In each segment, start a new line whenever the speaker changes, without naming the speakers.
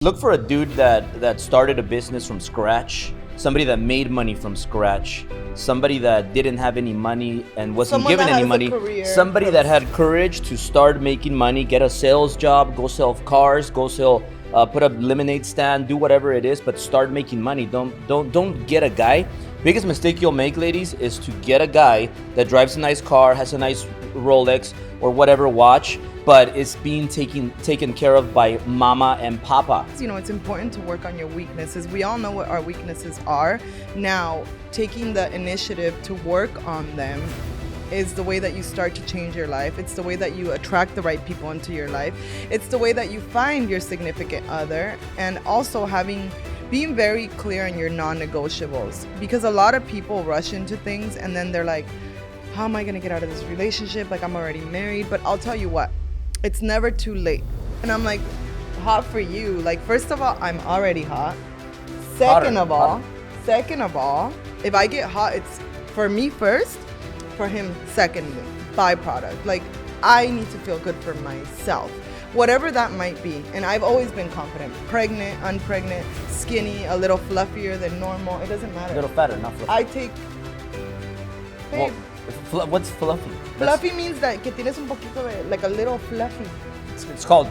Look for a dude that started a business from scratch, somebody that made money from scratch, somebody that didn't have any money and wasn't
Someone
given
that
any
has a
money,
career
somebody that had courage to start making money, get a sales job, go sell cars, go sell, put a lemonade stand, do whatever it is, but start making money. Don't get a guy. Biggest mistake you'll make, ladies, is to get a guy that drives a nice car, has a nice Rolex or whatever watch, but it's being taken care of by mama and papa.
You know, it's important to work on your weaknesses. We all know what our weaknesses are. Now, taking the initiative to work on them is the way that you start to change your life. It's the way that you attract the right people into your life. It's the way that you find your significant other, and also being very clear on your non-negotiables, because a lot of people rush into things and then they're like, how am I gonna get out of this relationship? Like, I'm already married. But I'll tell you what, it's never too late. And I'm like, hot for you. Like, first of all, I'm already hot. Second of all, if I get hot, it's for me first, for him secondly, byproduct. Like, I need to feel good for myself, whatever that might be. And I've always been confident, pregnant, unpregnant, skinny, a little fluffier than normal. It doesn't matter.
A little fatter, not fluffy.
I take, babe,
What's fluffy?
fluffy means that que tienes un poquito de, like a little fluffy,
It's called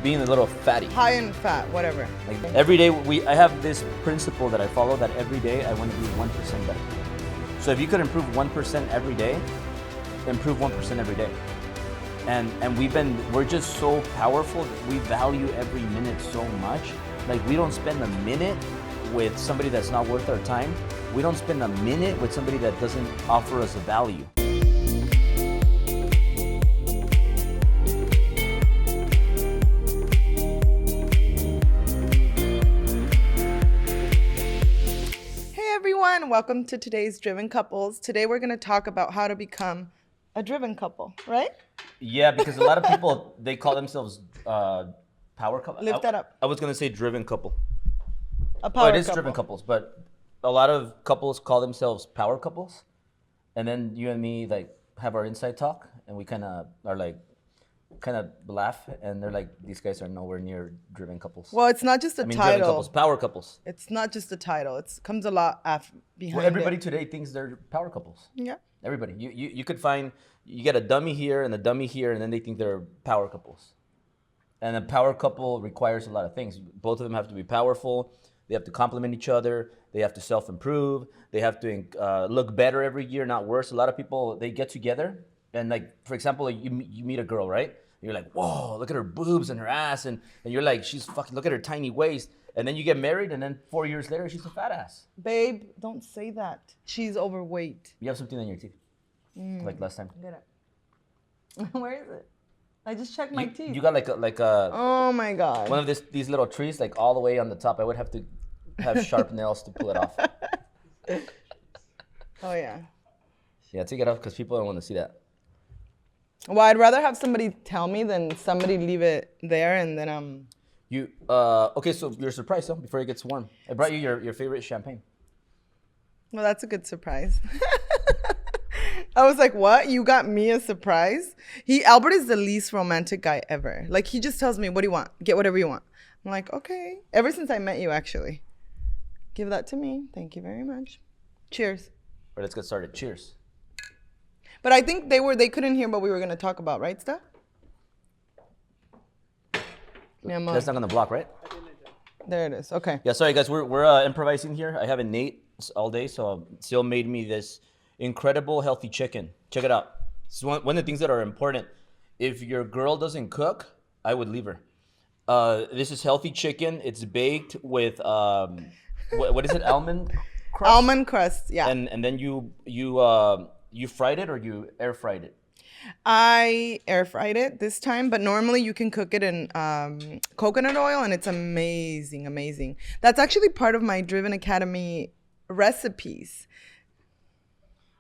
being a little fatty.
high in fat, whatever.
Like every day, I have this principle that I follow, that every day I want to be 1% better. So if you could improve 1% every day, improve 1% every day. And we're just so powerful. We value every minute so much. Like, we don't spend a minute with somebody that's not worth our time. We don't spend a minute with somebody that doesn't offer us a value.
Hey everyone, welcome to today's Driven Couples. Today we're going to talk about how to become a driven couple, right?
Yeah, because a lot of people, they call themselves power couple.
Lift that up.
I was going to say driven couple.
A power
It is
couple.
driven couples, but a lot of couples call themselves power couples. And then you and me like have our inside talk, and we kind of are like, kind of laugh, and they're like, these guys are nowhere near driven couples.
Well, it's not just a
driven
title.
couples, power couples.
It's not just a title. It comes a lot behind
Well, everybody
it.
today thinks they're power couples.
Yeah.
Everybody. You could find, you get a dummy here and a dummy here, and then they think they're power couples. And a power couple requires a lot of things. Both of them have to be powerful. They have to complement each other. They have to self-improve. They have to look better every year, not worse. A lot of people, they get together, and like, for example, like you meet a girl, right? You're like, whoa, look at her boobs and her ass, and you're like, she's fucking, look at her tiny waist. And then you get married, and then 4 years later, she's a fat ass.
Babe, don't say that. She's overweight.
You have something on your teeth, like last time.
Get it. Where is it? I just checked my teeth.
You got like a
Oh my God.
one of these little trees, like all the way on the top. I would have to have sharp nails to pull it off.
Oh yeah.
Yeah, take it off because people don't want to see that.
Well, I'd rather have somebody tell me than somebody leave it there and then
You okay? So you're surprised, though. Before it gets warm, I brought you your favorite champagne.
well, that's a good surprise. I was like, what? You got me a surprise? Albert is the least romantic guy ever. Like, he just tells me, what do you want? Get whatever you want. I'm like, okay. Ever since I met you, actually. Give that to me. Thank you very much. Cheers.
All right, let's get started. Cheers.
But I think they couldn't hear what we were going to talk about, right, Steph? Mi amor.
That's not on the block, right?
There it is. Okay.
Yeah. Sorry, guys. We're improvising here. I haven't ate all day, so Sil made me this incredible healthy chicken. Check it out. This is one of the things that are important. If your girl doesn't cook, I would leave her. This is healthy chicken. It's baked with what is it? Almond crust.
Almond crust, yeah.
And then you fried it or you air fried it.
I air fried it this time, but normally you can cook it in coconut oil, and it's amazing, amazing. That's actually part of my Driven Academy recipes.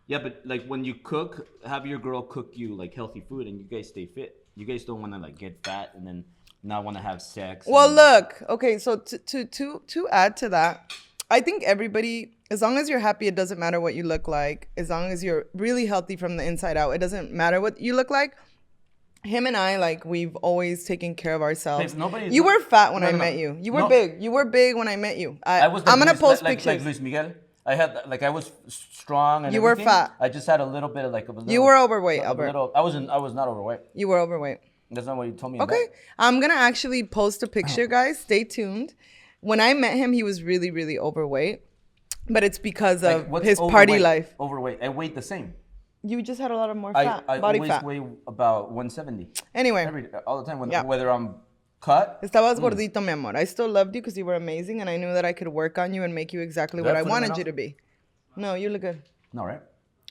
Yeah, but like when you cook, have your girl cook you like healthy food, and you guys stay fit. You guys don't want to like get fat and then not want to have sex.
Well, look, okay, so to add to that, I think everybody, as long as you're happy, it doesn't matter what you look like. As long as you're really healthy from the inside out, it doesn't matter what you look like. him and I, like, we've always taken care of ourselves.
Babe,
You were fat when
no,
I
no, no.
met you. You were
No.
big. You were big when I met you.
I was like
I'm gonna
Luis,
post
like
pictures.
Luis Miguel. I had like I was strong and
You were
everything.
fat.
I just had a little bit of like a little.
You were overweight,
a
Albert.
Little, I was not overweight.
You were overweight.
That's not what you told me.
Okay. I'm gonna actually post a picture, guys. Stay tuned. When I met him, he was really, really overweight. But it's because of
What's
his party life.
Overweight. I weighed the same.
You just had a lot of more fat,
I
body
always
fat.
weigh about 170.
Anyway,
All the time.
Yeah.
Whether I'm cut.
estabas gordito, mi amor. I still loved you because you were amazing, and I knew that I could work on you and make you exactly what I wanted you to be. No, you look good.
No, right?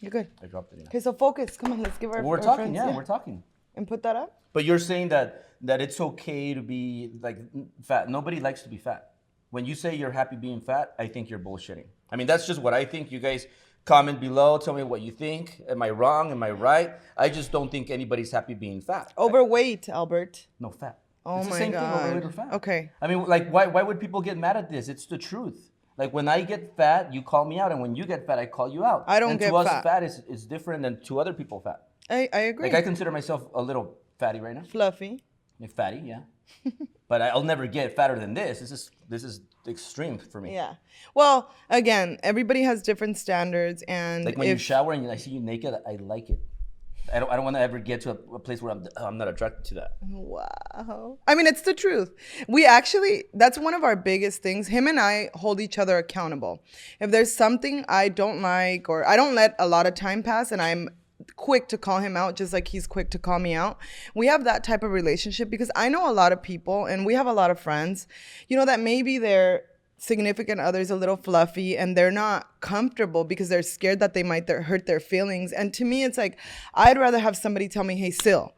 You're good.
I dropped it. Yeah.
Okay, so focus. Come on, let's give our,
We're
our
talking.
friends,
Yeah, we're talking.
and put that up.
But you're saying that it's okay to be like fat. Nobody likes to be fat. When you say you're happy being fat, I think you're bullshitting. I mean, that's just what I think. You guys comment below. Tell me what you think. Am I wrong? Am I right? I just don't think anybody's happy being fat.
Overweight, Albert.
No, fat.
Oh
It's the
my
same thing, overweight or
God.
fat.
Okay.
I mean, like, why would people get mad at this? It's the truth. Like, when I get fat, you call me out. And when you get fat, I call you out.
I don't
and
get
to us,
fat.
fat is different than to other people fat.
I agree.
Like, I consider myself a little fatty right now.
Fluffy.
Like fatty, yeah. But I'll never get fatter than this. This is extreme for me.
Yeah. Well, again, everybody has different standards, and
Like when you shower and I see you naked, I like it. I don't want to ever get to a place where I'm not attracted to that.
Wow. I mean, it's the truth. We actually, that's one of our biggest things. Him and I hold each other accountable. If there's something I don't like, or I don't let a lot of time pass, and I'm quick to call him out just like he's quick to call me out. We have that type of relationship because I know a lot of people, and we have a lot of friends, you know, that maybe their significant other's a little fluffy and they're not comfortable because they're scared that they might hurt their feelings. And to me, it's like, I'd rather have somebody tell me, hey, Sil,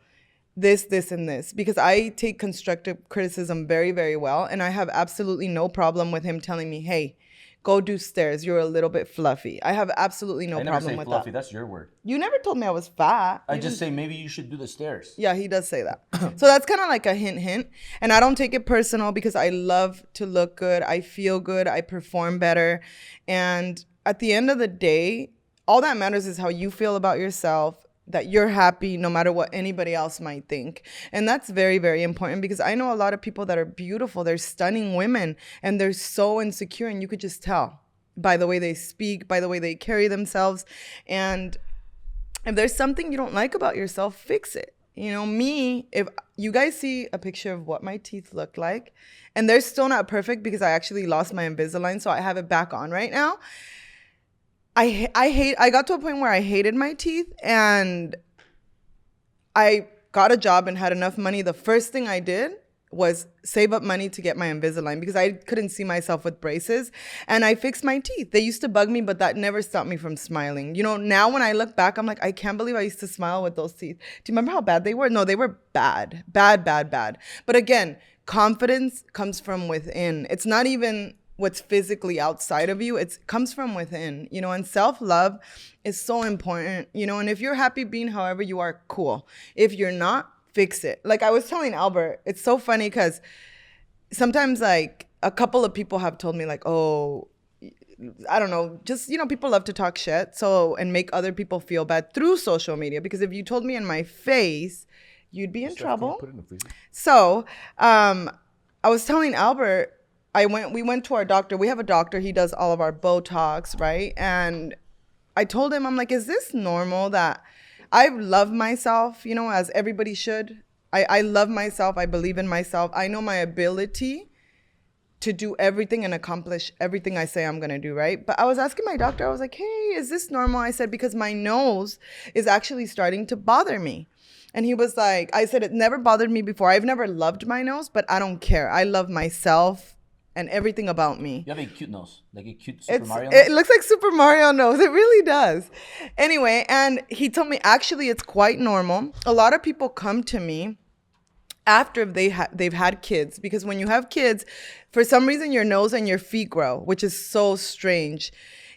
this, and this, because I take constructive criticism very, very well. And I have absolutely no problem with him telling me, hey, go do stairs. You're a little bit fluffy. I have absolutely no problem with
fluffy.
that.
That's your word.
You never told me I was fat.
I just say maybe you should do the stairs.
Yeah, he does say that. So that's kind of like a hint. And I don't take it personal because I love to look good. I feel good. I perform better. And at the end of the day, all that matters is how you feel about yourself, that you're happy no matter what anybody else might think. And that's very, very important because I know a lot of people that are beautiful. They're stunning women and they're so insecure, and you could just tell by the way they speak, by the way they carry themselves. And if there's something you don't like about yourself, fix it. You know, me, if you guys see a picture of what my teeth look like, and they're still not perfect because I actually lost my Invisalign, so I have it back on right now. I got to a point where I hated my teeth, and I got a job and had enough money. The first thing I did was save up money to get my Invisalign because I couldn't see myself with braces, and I fixed my teeth. They used to bug me, but that never stopped me from smiling. You know, now when I look back, I'm like, I can't believe I used to smile with those teeth. Do you remember how bad they were? No, they were bad. But again, confidence comes from within. It's not even what's physically outside of you. It comes from within, you know, and self-love is so important, you know, and if you're happy being however you are, cool. If you're not, fix it. Like I was telling Albert, it's so funny because sometimes like a couple of people have told me like, oh, I don't know, just, you know, people love to talk shit. So, and make other people feel bad through social media, because if you told me in my face, you'd be in trouble.
Put it in the freezer.
So, I was telling Albert, we went to our doctor. We have a doctor. He does all of our Botox, right? And I told him, I'm like, is this normal that I love myself, you know, as everybody should? I love myself. I believe in myself. I know my ability to do everything and accomplish everything I say I'm going to do, right? But I was asking my doctor, I was like, hey, is this normal? I said, because my nose is actually starting to bother me. And he was like, I said, it never bothered me before. I've never loved my nose, but I don't care. I love myself and everything about me.
You have a cute nose, like a cute Super Mario
It
nose.
looks like Super Mario nose. It really does. Anyway, and he told me actually it's quite normal. A lot of people come to me after they've had kids, because when you have kids, for some reason your nose and your feet grow, which is so strange.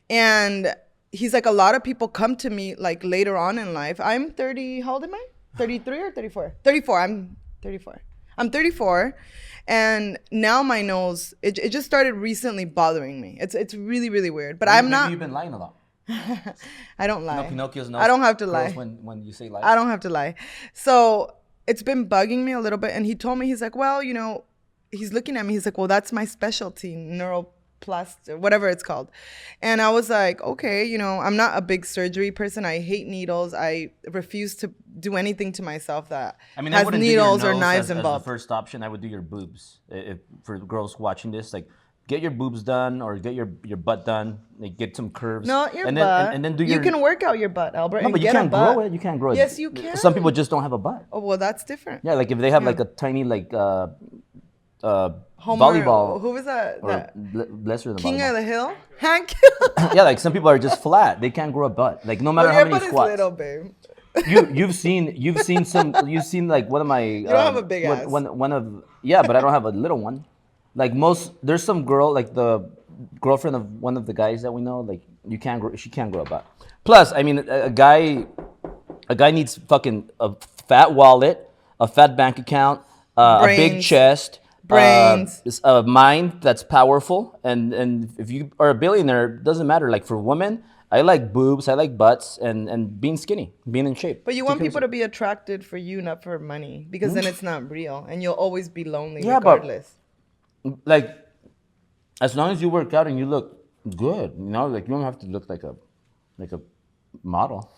And he's like, a lot of people come to me like later on in life. I'm 30. How old am I? 33 or 34? 34. I'm 34. I'm 34, and now my nose, it just started recently bothering me. It's really, really weird. But I'm not.
You've been lying a lot.
I don't lie.
No, Pinocchio's nose.
I don't have to lie.
When you say lie.
I don't have to lie. So it's been bugging me a little bit. And he told me, he's like, well, you know, he's looking at me. He's like, well, that's my specialty, neuroplastic, whatever it's called. And I was like, okay, you know, I'm not a big surgery person. I hate needles. I refuse to do anything to myself that
I mean,
has needles or knives
as
involved.
the first option. I would do your boobs. If for girls watching this, like, get your boobs done or get your butt done. Like, get some curves.
No, your
and
butt.
Then, and then do your.
You can work out your butt, Albert.
No,
and
but you
get a
can't
butt.
grow it. You can't grow it.
Yes, you can.
Some people just don't have a butt.
Oh, well, that's different.
Yeah, like if they have like a tiny like volleyball.
Who was that?
Or bless her, the
King
volleyball.
of the Hill? Hank?
Yeah, like some people are just flat. They can't grow a butt. Like no matter
Well,
how
your
many
butt
squats.
is little, babe.
You've seen like one of my. You
don't have a big ass.
One of but I don't have a little one. Like there's some girl like the girlfriend of one of the guys that we know. Like she can't grow a butt. Plus, I mean, a guy needs fucking a fat wallet, a fat bank account, a big chest.
Brains.
A mind that's powerful, and if you are a billionaire, it doesn't matter. Like for women, I like boobs, I like butts, and being skinny, being in shape.
But you want people to be attracted for you, not for money, because then it's not real, and you'll always be lonely regardless.
But like, as long as you work out and you look good, you know, like you don't have to look like a model.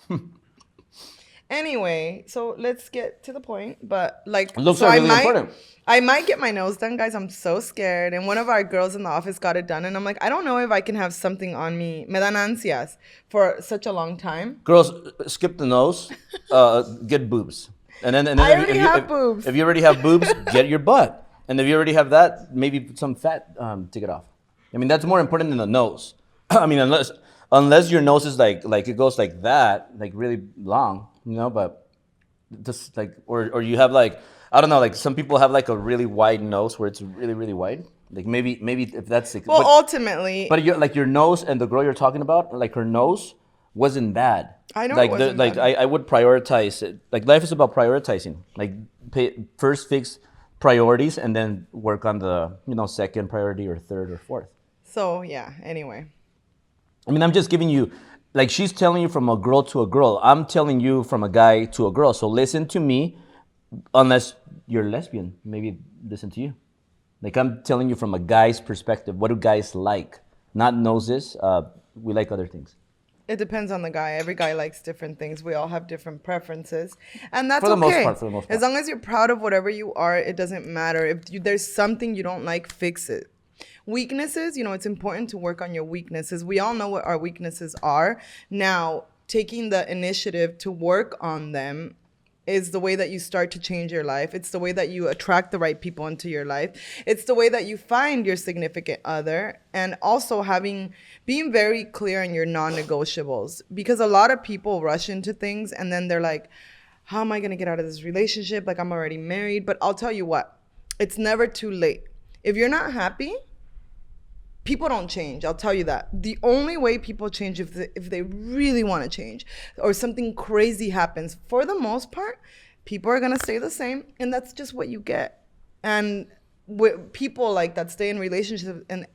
Anyway, so let's get to the point. But like,
looks
so
are really important.
I might get my nose done, guys. I'm so scared. And one of our girls in the office got it done, and I'm like, I don't know if I can have something on me, me dan ansias, for such a long time.
Girls, skip the nose, get boobs, and then
I already have boobs.
If you already have boobs, get your butt, and if you already have that, maybe put some fat, take it off. I mean, that's more important than the nose. I mean, unless your nose is like it goes like that, like really long, you know, but just like or you have like. I don't know, like some people have like a really wide nose where it's really, really wide. Like maybe if that's like,
well, ultimately.
But like your nose and the girl you're talking about, like her nose wasn't bad.
I know
like
it wasn't bad.
I would prioritize it. Like life is about prioritizing. Like first fix priorities and then work on the second priority or third or fourth.
So yeah. Anyway.
I mean, I'm just giving you. Like she's telling you from a girl to a girl. I'm telling you from a guy to a girl. So listen to me. Unless you're lesbian, maybe listen to you. Like I'm telling you from a guy's perspective, what do guys like? Not noses. We like other things.
It depends on the guy. Every guy likes different things. We all have different preferences, and that's
for the
okay.
most part.
As long as you're proud of whatever you are, it doesn't matter. If there's something you don't like, fix it. Weaknesses, it's important to work on your weaknesses. We all know what our weaknesses are. Now, taking the initiative to work on them is the way that you start to change your life. It's the way that you attract the right people into your life. It's the way that you find your significant other, and also being very clear on your non-negotiables, because a lot of people rush into things and then they're like, how am I going to get out of this relationship? Like, I'm already married. But I'll tell you what, it's never too late. If you're not happy, people don't change. I'll tell you that. The only way people change if they really want to change or something crazy happens, for the most part, people are going to stay the same. And that's just what you get. And with people like that stay in relationships and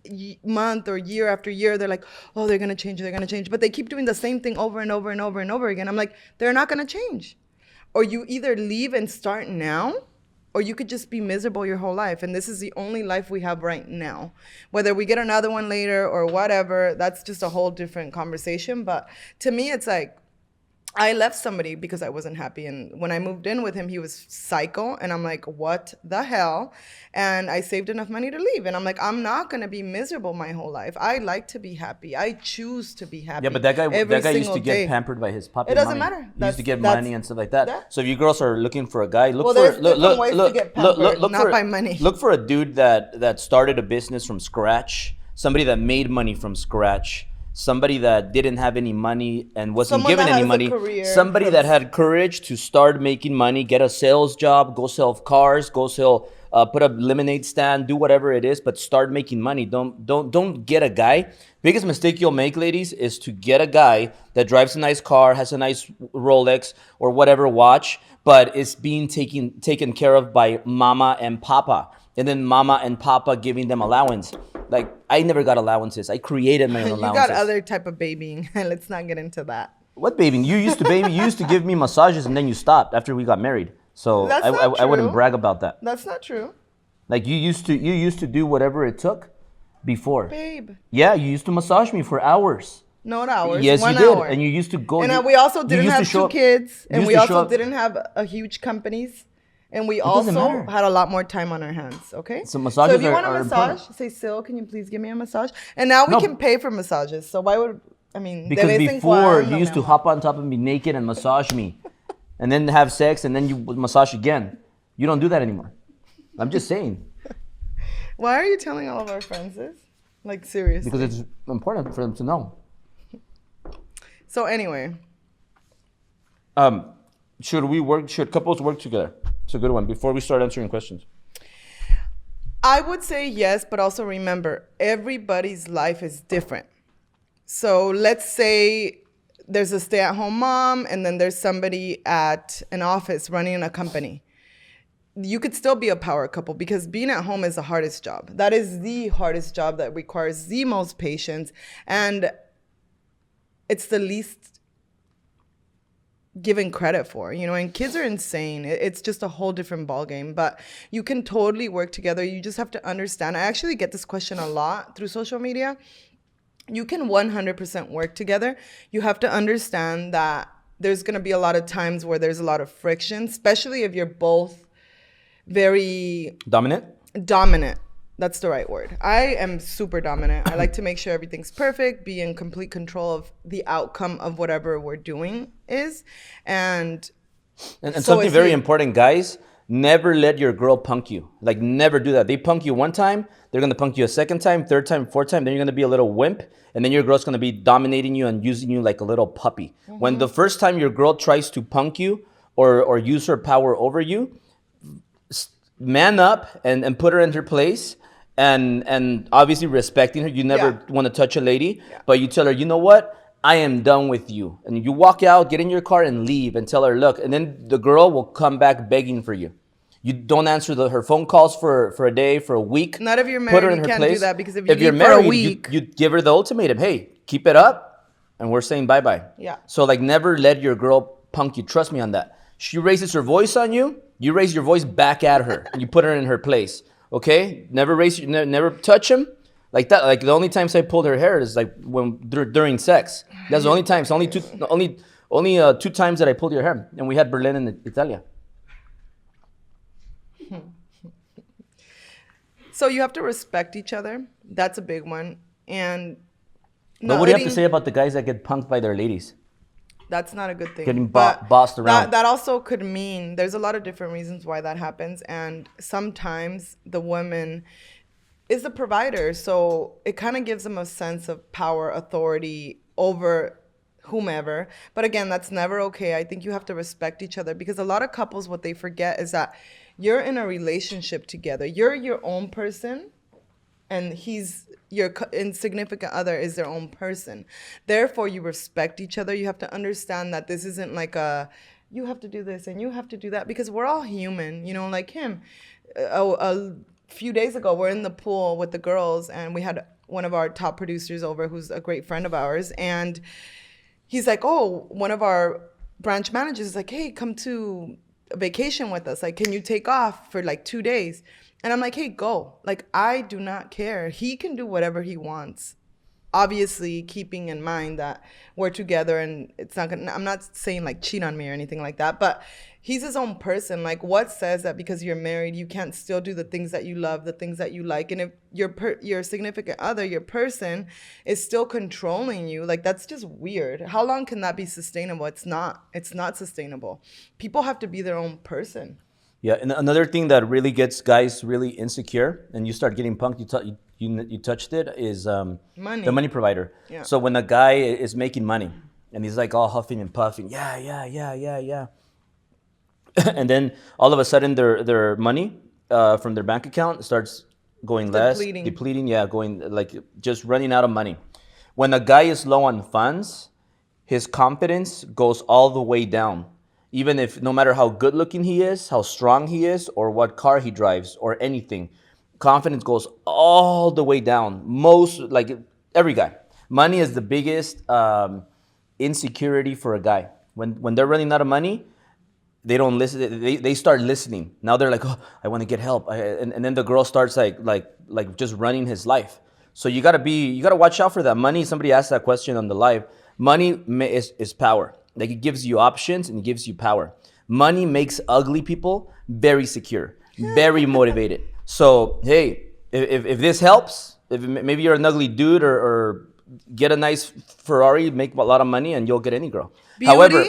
month or year after year, they're like, oh, they're going to change. They're going to change. But they keep doing the same thing over and over and over and over again. I'm like, they're not going to change. Or you either leave and start now, or you could just be miserable your whole life. And this is the only life we have right now. Whether we get another one later or whatever, that's just a whole different conversation. But to me, it's like, I left somebody because I wasn't happy. And when I moved in with him, he was psycho. And I'm like, what the hell? And I saved enough money to leave. And I'm like, I'm not going to be miserable my whole life. I like to be happy. I choose to be happy.
Yeah, but that guy used to get pampered by his puppy.
It doesn't
money.
matter.
He used to get money and stuff like that. So if you girls are looking for a guy, look for Look for a dude that started a business from scratch, somebody that made money from scratch. Somebody that didn't have any money and wasn't given any money. Somebody that had courage to start making money, get a sales job, go sell cars, go sell, put a lemonade stand, do whatever it is, but start making money. Don't get a guy. Biggest mistake you'll make, ladies, is to get a guy that drives a nice car, has a nice Rolex or whatever watch, but is being taken care of by mama and papa. And then mama and papa giving them allowance. Like, I never got allowances. I created my own allowances.
You got other type of babying. Let's not get into that.
What babying? You used to baby. You used to give me massages and then you stopped after we got married. So
That's
I
not
wouldn't
true.
brag about that.
That's not true.
Like you used to do whatever it took before.
Babe.
Yeah, you used to massage me for hours.
Not hours.
Yes,
one
you did.
hour.
And you used to go.
And
you,
we also
you
didn't
used to
have
show
two
up-
kids.
you
And
used
we
to show
also
up-
didn't have a huge companies. And we
doesn't
also
matter.
had a lot more time on our hands, okay?
So massages
if you want a
are
massage,
important.
say, Sil, can you please give me a massage? And now we
No.
can pay for massages. So why would, I mean, de
Because
vez en
before
cuando,
you used
mi
to
amor.
hop on top and be naked and massage me, and then have sex and then you would massage again. You don't do that anymore. I'm just saying
Why are you telling all of our friends this? Like, seriously.
because it's important for them to know.
So anyway,
Should couples work together? It's a good one. Before we start answering questions.
I would say yes, but also remember, everybody's life is different. So let's say there's a stay-at-home mom and then there's somebody at an office running a company. You could still be a power couple because being at home is the hardest job. That is the hardest job that requires the most patience, and it's the least given credit for, and kids are insane. It's just a whole different ballgame, but you can totally work together. You just have to understand. I actually get this question a lot through social media. You can 100% work together. You have to understand that there's going to be a lot of times where there's a lot of friction, especially if you're both very
Dominant?
dominant. That's the right word. I am super dominant. I like to make sure everything's perfect, be in complete control of the outcome of whatever we're doing is. And
And
So
something
if
very
you-
important, guys, never let your girl punk you. Like, never do that. They punk you one time, they're going to punk you a second time, third time, fourth time, then you're going to be a little wimp, and then your girl's going to be dominating you and using you like a little puppy. When the first time your girl tries to punk you or use her power over you, man up and put her in her place. And obviously respecting her. You never
Yeah.
want to touch a lady, but you tell her, you know what? I am done with you. And you walk out, get in your car and leave and tell her, look, and then the girl will come back begging for you. You don't answer her phone calls for a day, for a week.
Not if you're
Put her
married,
in
you
her
can't do
place.
that because if you
you're
leave for a
married,
week-
you give her the ultimatum. Hey, keep it up and we're saying bye-bye.
Yeah.
So like never let your girl punk you. Trust me on that. She raises her voice on you, you raise your voice back at her and you put her in her place. Okay? Never touch him. Like that, like the only times I pulled her hair is like during sex. That's the only times. Only two times that I pulled your hair, and we had Berlin and Italia.
so you have to respect each other. That's a big one. And
But what do you have to
letting-
say about the guys that get punked by their ladies?
That's not a good thing.
Getting
But
bossed around.
That also could mean there's a lot of different reasons why that happens. And sometimes the woman is the provider. So it kind of gives them a sense of power, authority over whomever. But again, that's never okay. I think you have to respect each other because a lot of couples, what they forget is that you're in a relationship together. You're your own person and your insignificant other is their own person. Therefore, you respect each other. You have to understand that this isn't like you have to do this and you have to do that because we're all human, like him. A few days ago, we're in the pool with the girls and we had one of our top producers over who's a great friend of ours. And he's like, oh, one of our branch managers is like, hey, come to a vacation with us. Like, can you take off for like 2 days? And I'm like, hey, go. Like, I do not care. He can do whatever he wants. Obviously, keeping in mind that we're together and it's not gonna, I'm not saying like cheat on me or anything like that, but he's his own person. Like, what says that because you're married, you can't still do the things that you love, the things that you like? And if your significant other, your person, is still controlling you, like, that's just weird. How long can that be sustainable? It's not sustainable. People have to be their own person.
Yeah, and another thing that really gets guys really insecure, and you start getting punked, you touched it, is
Money.
the money provider.
Yeah.
So when a guy is making money, and he's like all huffing and puffing, yeah. And then all of a sudden their money from their bank account starts going depleting, going like just running out of money. When a guy is low on funds, his confidence goes all the way down. Even if, no matter how good looking he is, how strong he is, or what car he drives, or anything, confidence goes all the way down. Like every guy. Money is the biggest insecurity for a guy. When they're running out of money, they don't listen. They start listening. Now they're like, oh, I want to get help, and then the girl starts like just running his life. So you gotta watch out for that. Money. Somebody asked that question on the live. Money is power. Like it gives you options and it gives you power. Money makes ugly people very secure, very motivated. So hey, if this helps, if maybe you're an ugly dude or get a nice Ferrari, make a lot of money, and you'll get any girl.
Beauty?
However,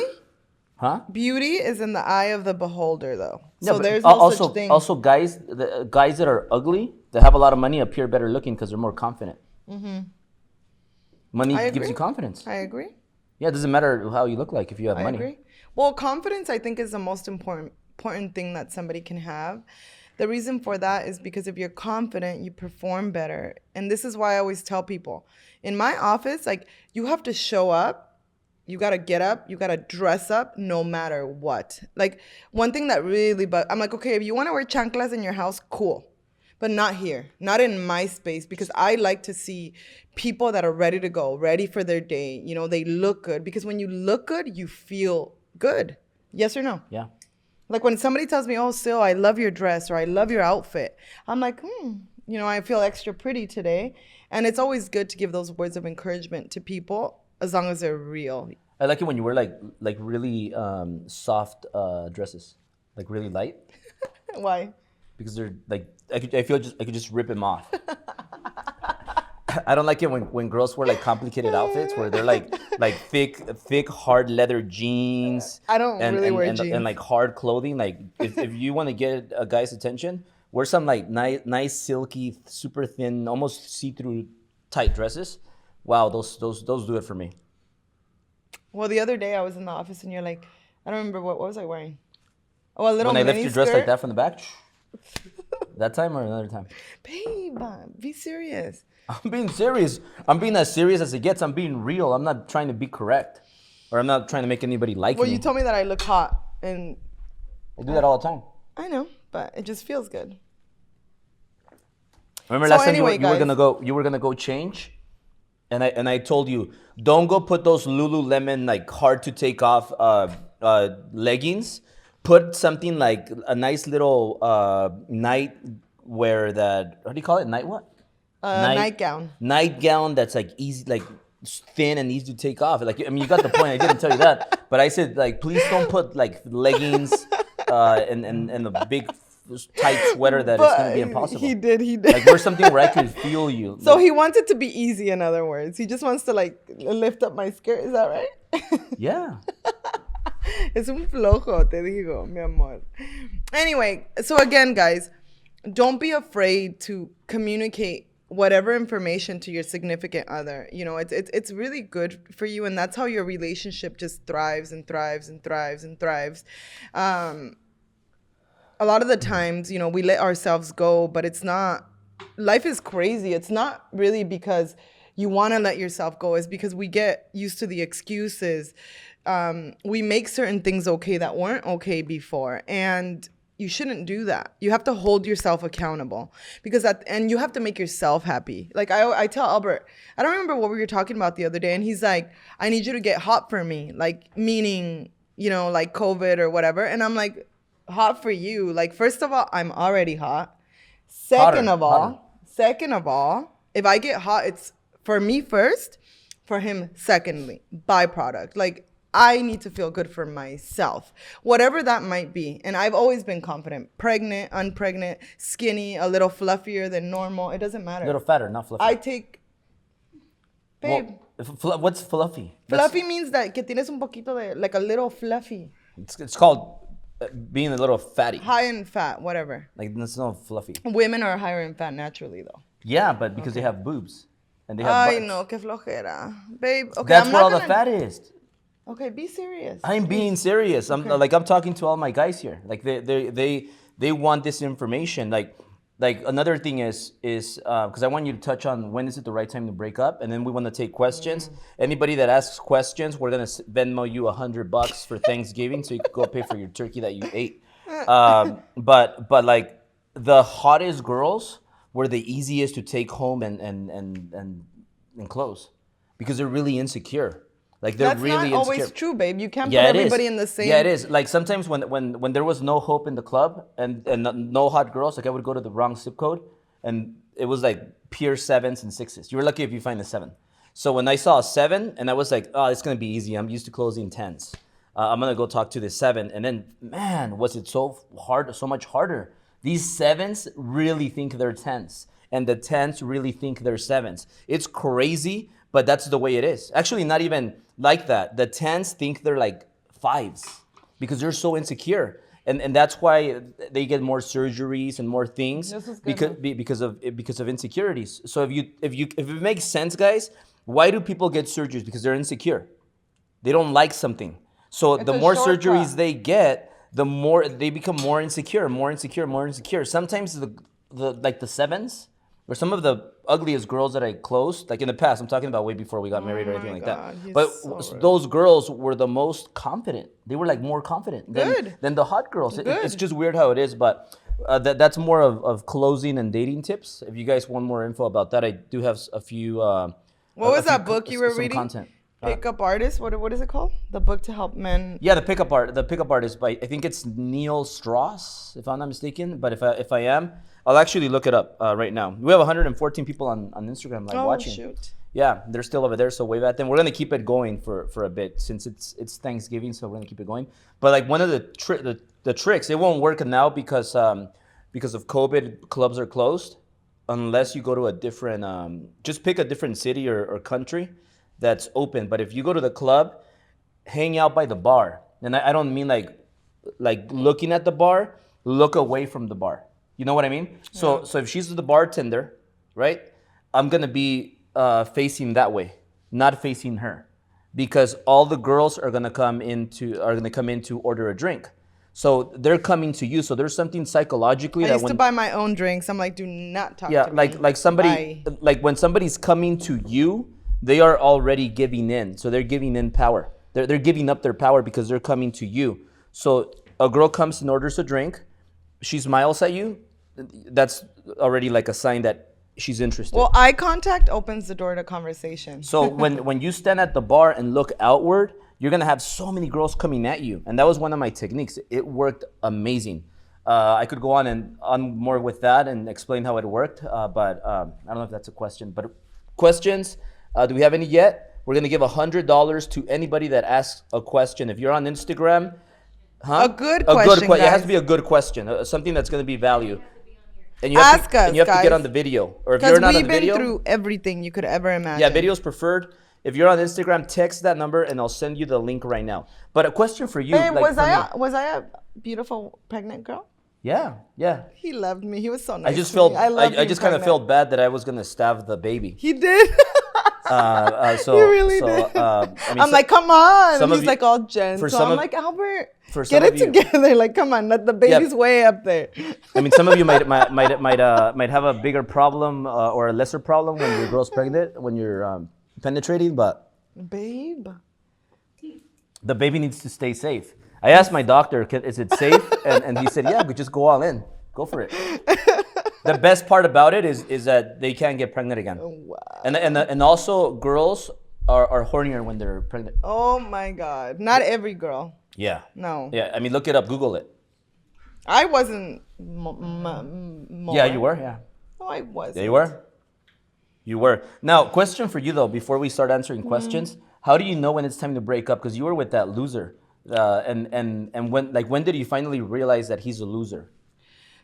huh?
Beauty is in the eye of the beholder, though.
Yeah,
So
but
there's no such thing.
Also, guys, the guys that are ugly, that have a lot of money, appear better looking because they're more confident. Money
I
gives
agree.
you confidence.
I agree.
Yeah, it doesn't matter how you look like if you have
I
money.
agree. Well, confidence, I think, is the most important thing that somebody can have. The reason for that is because if you're confident, you perform better. And this is why I always tell people, in my office, like, you have to show up. You got to get up. You got to dress up no matter what. Like, one thing that really, I'm like, okay, if you want to wear chanclas in your house, cool. But not here, not in my space, because I like to see people that are ready to go, ready for their day. You know, they look good, because when you look good, you feel good. Yes or no?
Yeah.
Like when somebody tells me, oh, Sil, I love your dress or I love your outfit, I'm like, you know, I feel extra pretty today. And it's always good to give those words of encouragement to people as long as they're real.
I like it when you wear like really soft dresses, like really light,
Why?
because they're like I could just rip them off. I don't like it when girls wear like complicated outfits where they're like thick hard leather jeans.
I don't really wear jeans.
And like hard clothing. Like if you want to get a guy's attention, wear some like nice silky, super thin, almost see-through tight dresses. Wow, those do it for me.
Well, the other day I was in the office and you're like, I don't remember what was I wearing? Oh, a little
When I
mini
left your dress
skirt.
like that from the back. That time or another time?
Babe, be serious.
I'm being serious. I'm being as serious as it gets. I'm being real. I'm not trying to be correct. Or I'm not trying to make anybody like
Well,
me.
you told me that I look hot, and
I do that all the time.
I know, but it just feels good.
Remember
So
last time
anyway,
you were
guys.
gonna go change? And I told you, don't go put those Lululemon like hard to take off leggings. Put something like a nice little night wear that, what do you call it? Night what?
Nightgown.
Nightgown that's like easy, like thin and easy to take off. Like, I mean, you got the point. I didn't tell you that, but I said like, please don't put like leggings and a big tight sweater that is gonna be impossible.
He did.
Like, wear something where I could feel you.
So
Like,
he wants it to be easy, in other words. He just wants to like lift up my skirt. Is that right?
yeah.
Es un flojo, te digo, mi amor. Anyway, so again, guys, don't be afraid to communicate whatever information to your significant other. You know, it's really good for you, and that's how your relationship just thrives and thrives and thrives and thrives. A lot of the times, you know, we let ourselves go, but it's not, life is crazy. It's not really because you want to let yourself go. It's because we get used to the excuses. We make certain things okay that weren't okay before. And you shouldn't do that. You have to hold yourself accountable, because and you have to make yourself happy. Like I tell Albert, I don't remember what we were talking about the other day. And he's like, I need you to get hot for me. Like, meaning, you know, like COVID or whatever. And I'm like, hot for you? Like, first of all, I'm already hot. Second of all, if I get hot, it's for me first, for him secondly, byproduct. Like, I need to feel good for myself, whatever that might be. And I've always been confident, pregnant, unpregnant, skinny, a little fluffier than normal. It doesn't matter.
A little fatter, not fluffy.
I take, babe.
Well, what's fluffy?
Fluffy means that que tienes un poquito de, like a little fluffy.
It's called being a little fatty.
High in fat, whatever.
Like, that's not fluffy.
Women are higher in fat naturally, though.
Yeah, but because they have boobs and they have
Ay,
butts.
no, que flojera. Babe, okay,
That's
I'm
where
not
all the fat is.
Okay, be serious.
I'm being serious. I'm talking to all my guys here. Like, they want this information. Like another thing is because I want you to touch on when is it the right time to break up, and then we want to take questions. Anybody that asks questions, we're gonna Venmo you $100 for Thanksgiving, so you can go pay for your turkey that you ate. But like, the hottest girls were the easiest to take home and close, because they're really insecure. Like they're
That's
really
not always
insecure.
true, babe. You can't
Yeah,
put
it is.
everybody in the same.
Yeah, it is. Like sometimes when there was no hope in the club and no hot girls, like I would go to the wrong zip code, and it was like pure 7s and 6s. You were lucky if you find a 7. So when I saw a 7, and I was like, oh, it's gonna be easy. I'm used to closing 10s. I'm gonna go talk to the 7, and then man, was it so hard, so much harder. These 7s really think they're 10s, and the 10s really think they're 7s. It's crazy, but that's the way it is. Actually, not even like that. The 10s think they're like 5s because they're so insecure. And that's why they get more surgeries and more things
This is good,
because of insecurities. So if it makes sense, guys, why do people get surgeries? Because they're insecure. They don't like something. So
It's
the
a
more
shortcut.
surgeries they get, the more they become more insecure, more insecure, more insecure. Sometimes the like the 7s or some of the ugliest girls that I closed, like in the past, I'm talking about way before we got married or anything like
God,
that.
he's
But
so rude.
those girls were the most confident. They were like more confident
Good.
than the hot girls. It's
Good.
just weird how it is, but that's more of closing and dating tips. If you guys want more info about that, I do have a few.
What was that book you were
some
reading?
content.
Pickup Artist. What is it called? The book to help men.
Yeah, the pickup artist by I think it's Neil Strauss, if I'm not mistaken. But if I am, I'll actually look it up right now. We have 114 people on Instagram live watching.
Shoot.
Yeah, they're still over there. So way back then, we're gonna keep it going for a bit since it's Thanksgiving. So we're gonna keep it going. But like one of the tricks, it won't work now because of COVID. Clubs are closed unless you go to a different. Just pick a different city or country that's open. But if you go to the club, hang out by the bar. And I don't mean like looking at the bar, look away from the bar. You know what I mean? So if she's the bartender, right? I'm gonna be facing that way, not facing her. Because all the girls are gonna come in to order a drink. So they're coming to you. So there's something psychologically
I
that
used to buy my own drinks. I'm like, do not talk to me.
like somebody
Bye.
like when somebody's coming to you, they are already giving in. So they're giving in power. They're giving up their power because they're coming to you. So a girl comes and orders a drink, she smiles at you, that's already like a sign that she's interested.
Well, eye contact opens the door to conversation.
So when you stand at the bar and look outward, you're gonna have so many girls coming at you, and that was one of my techniques. It worked amazing. I could go on more with that and explain how it worked, but I don't know if that's a question. But questions? Do we have any yet? We're gonna give $100 to anybody that asks a question. If you're on Instagram,
A good question,
It has
guys.
to be a good question, something that's gonna be value. And
Ask us,
and you have to
guys.
get on the video, or if
Because
you're not on
we've
the
been
video,
through everything you could ever imagine.
yeah, videos preferred. If you're on Instagram, text that number and I'll send you the link right now. But a question for you.
Hey,
like,
was
for me.
was I a beautiful pregnant girl?
Yeah.
He loved me. He was so nice.
I just
to me.
felt.
love
I
being
just kind of
pregnant.
felt bad that I was gonna stab the baby.
He did.
So
You really
so,
did.
I mean,
I'm like, come on.
some
And
of
he's
you-
like all gentle.
for some
I'm
of-
like, Albert,
for some
get it
of you-
together. Like, come on, the baby's way up there.
I mean, some of you might have a bigger problem or a lesser problem when your girl's pregnant when you're penetrating, but
Babe.
the baby needs to stay safe. I asked my doctor, is it safe? And he said, yeah, but just go all in. Go for it. The best part about it is that they can't get pregnant again.
Wow.
And also girls are hornier when they're pregnant.
Oh my God. Not every girl.
Yeah.
No.
Yeah, I mean, look it up. Google it.
I wasn't.
Yeah, you were. Yeah.
No, I wasn't.
Yeah, you were. You were. Now, question for you though, before we start answering questions, how do you know when it's time to break up? Because you were with that loser, and when did you finally realize that he's a loser?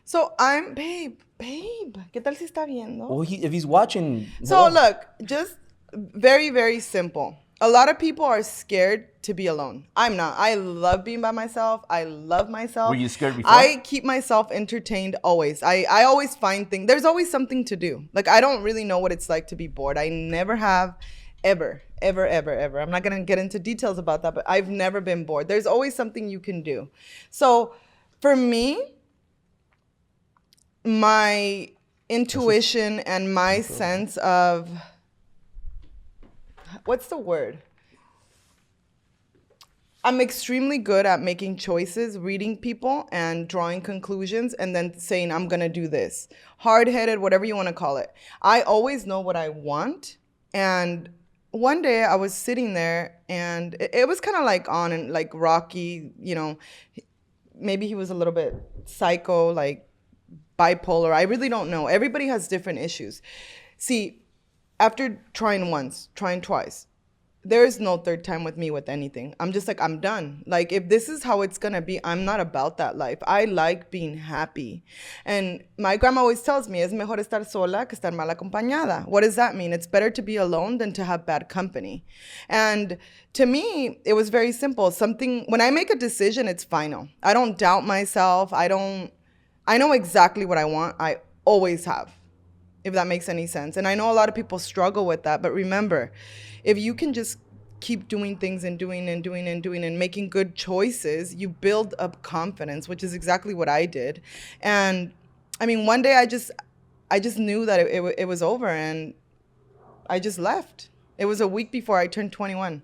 So I'm, babe. ¿Qué tal si está viendo?
Well, if he's watching.
So
well,
look, just very, very simple. A lot of people are scared to be alone. I'm not. I love being by myself. I love myself.
Were you scared before?
I keep myself entertained always. I always find things. There's always something to do. Like, I don't really know what it's like to be bored. I never have, ever. I'm not going to get into details about that, but I've never been bored. There's always something you can do. So for me, my intuition and my sense of, what's the word? I'm extremely good at making choices, reading people and drawing conclusions and then saying, I'm going to do this. Hard-headed, whatever you want to call it. I always know what I want, and one day I was sitting there, and it was kind of like on and like rocky, maybe he was a little bit psycho, like bipolar. I really don't know. Everybody has different issues. See, after trying once, trying twice, there is no third time with me with anything. I'm just like, I'm done. Like, if this is how it's gonna be, I'm not about that life. I like being happy. And my grandma always tells me, es mejor estar sola que estar mal acompañada. What does that mean? It's better to be alone than to have bad company. And to me, it was very simple. When I make a decision, it's final. I don't doubt myself. I know exactly what I want. I always have, if that makes any sense. And I know a lot of people struggle with that, but remember, if you can just keep doing things and doing and making good choices, you build up confidence, which is exactly what I did. And I mean, one day I just knew that it was over, and I just left. It was a week before I turned 21.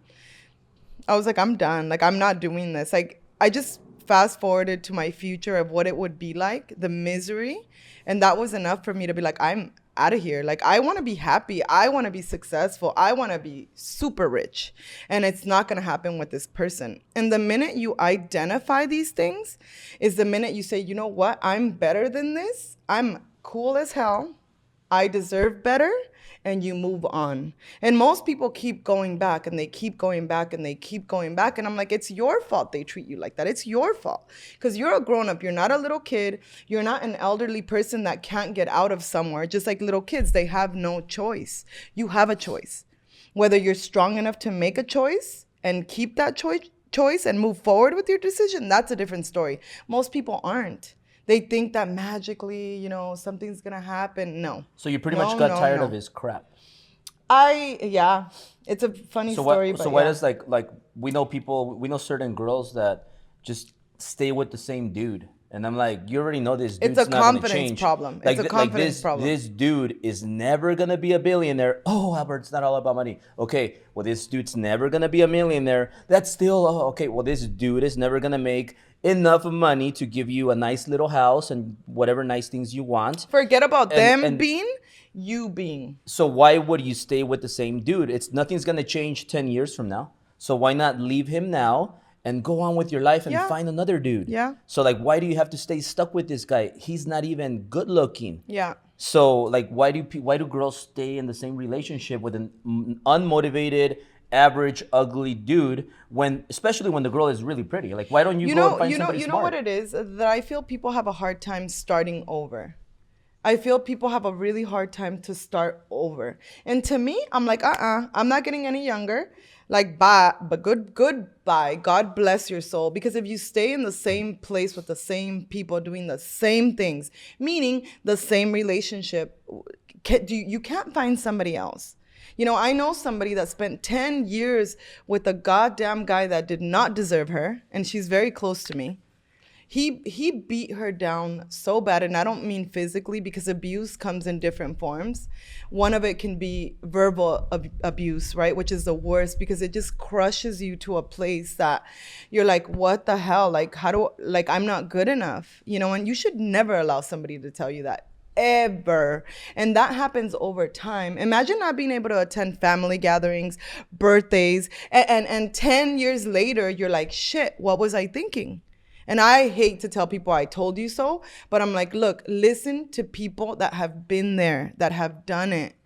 I was like, I'm done. Like, I'm not doing this. Like, I just fast forwarded to my future of what it would be like, the misery. And that was enough for me to be like, I'm out of here. Like, I want to be happy. I want to be successful. I want to be super rich. And it's not going to happen with this person. And the minute you identify these things is the minute you say, you know what? I'm better than this. I'm cool as hell. I deserve better. And you move on. And most people keep going back, and they keep going back, and they keep going back. And I'm like, it's your fault they treat you like that. It's your fault. Because you're a grown-up. You're not a little kid. You're not an elderly person that can't get out of somewhere. Just like little kids, they have no choice. You have a choice. Whether you're strong enough to make a choice and keep that choice and move forward with your decision, that's a different story. Most people aren't. They think that magically, something's going to happen. No.
So you pretty much got tired of his crap.
Yeah. It's a funny story.
So why does like we know certain girls that just stay with the same dude. And I'm like, you already know this dude's
it's a
not going to
confidence
change.
problem. It's a confidence problem.
This dude is never going to be a billionaire. Oh, Albert, it's not all about money. Okay, well, this dude's never going to be a millionaire. That's still, okay, well, this dude is never going to make enough money to give you a nice little house and whatever nice things you want.
Forget about them being, you being.
So why would you stay with the same dude? Nothing's going to change 10 years from now. So why not leave him now and go on with your life and find another dude?
Yeah.
So like, why do you have to stay stuck with this guy? He's not even good looking.
Yeah.
So like, why do girls stay in the same relationship with an unmotivated, average, ugly dude especially when the girl is really pretty? Like, why don't you go and find somebody smart?
You know what it is? That I feel people have a hard time starting over. I feel people have a really hard time to start over. And to me, I'm like, I'm not getting any younger. Like, bye, but goodbye. God bless your soul. Because if you stay in the same place with the same people doing the same things, meaning the same relationship, you can't find somebody else. I know somebody that spent 10 years with a goddamn guy that did not deserve her, and she's very close to me. He beat her down so bad, and I don't mean physically, because abuse comes in different forms. One of it can be verbal abuse, right? Which is the worst, because it just crushes you to a place that you're like, what the hell? Like, I'm not good enough, and you should never allow somebody to tell you that. Ever. And that happens over time. Imagine not being able to attend family gatherings, birthdays, and 10 years later, you're like, shit, what was I thinking? And I hate to tell people I told you so, but I'm like, look, listen to people that have been there, that have done it.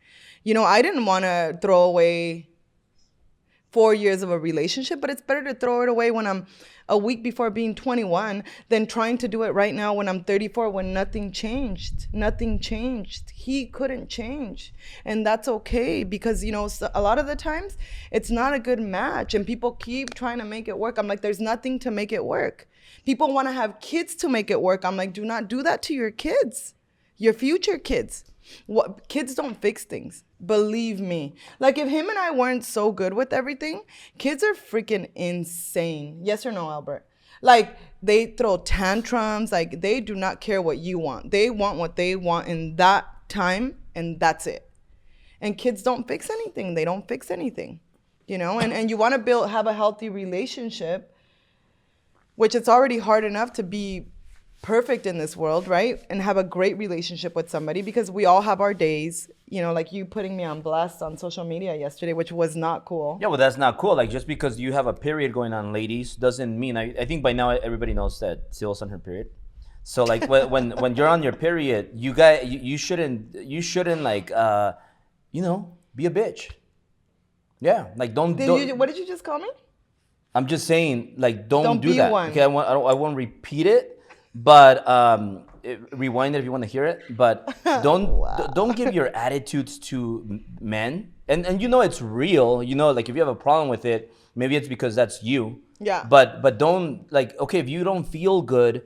I didn't want to throw away 4 years of a relationship, but it's better to throw it away when I'm a week before being 21 than trying to do it right now when I'm 34, when nothing changed. Nothing changed. He couldn't change. And that's okay, because, a lot of the times it's not a good match and people keep trying to make it work. I'm like, there's nothing to make it work. People want to have kids to make it work. I'm like, do not do that to your kids, your future kids. Kids don't fix things. Believe me. Like, if him and I weren't so good with everything, kids are freaking insane. Yes or no, Albert? Like, they throw tantrums. Like, they do not care what you want. They want what they want in that time, and that's it. And kids don't fix anything. They don't fix anything, and you want to have a healthy relationship, which it's already hard enough to be perfect in this world, right? And have a great relationship with somebody, because we all have our days, you know, like you putting me on blast on social media yesterday, which was not cool.
Yeah, well, that's not cool. Like, just because you have a period going on, ladies, doesn't mean. I think by now everybody knows that Syl's on her period. So like when you're on your period, you shouldn't like be a bitch. Yeah, like don't.
What did you just call me?
I'm just saying, like, don't do
be
that.
one.
Okay, I won't repeat it, but rewind it if you want to hear it. But don't give your attitudes to men, and you know it's real. You know, like if you have a problem with it, maybe it's because that's you.
Yeah.
But don't, like, okay, if you don't feel good,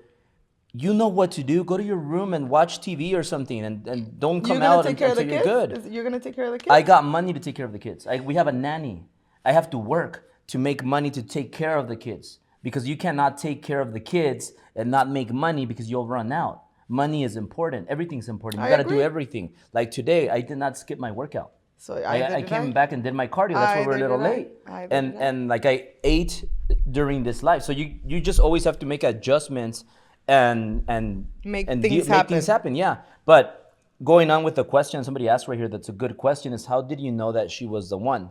you know what to do. Go to your room and watch TV or something, and don't come out until you're good.
You're gonna take care of the kids?
I got money to take care of the kids. We have a nanny. I have to work to make money to take care of the kids, because you cannot take care of the kids and not make money because you'll run out. Money is important. Everything's important. You got to do everything. Like today, I did not skip my workout.
So
I came back and did my cardio. That's why we're a little late. And like I ate during this life. So you just always have to make adjustments and
make things
happen. Yeah. But going on with the question somebody asked right here, that's a good question, is how did you know that she was the one?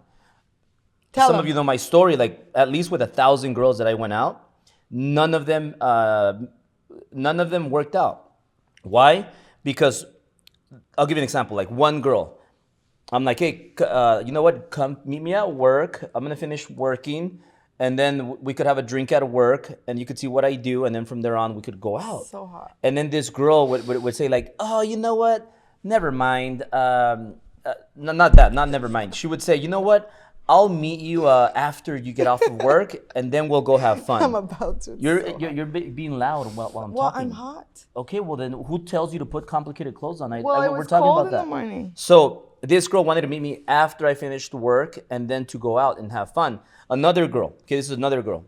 Some of you know my story. Like, at least with 1,000 girls that I went out, none of them worked out. Why? Because I'll give you an example. Like one girl, I'm like, hey, you know what? Come meet me at work. I'm gonna finish working, and then we could have a drink at work, and you could see what I do, and then from there on we could go out.
So hot.
And then this girl would say like, oh, you know what? Never mind. Not never mind. She would say, you know what? I'll meet you after you get off of work, and then we'll go have fun.
I'm about to.
You're being loud while I'm talking.
Well, I'm hot.
Okay, well then who tells you to put complicated clothes on?
Well, it was
we're talking
cold
about
in
that.
the morning.
So this girl wanted to meet me after I finished work, and then to go out and have fun. Another girl. Okay, this is another girl.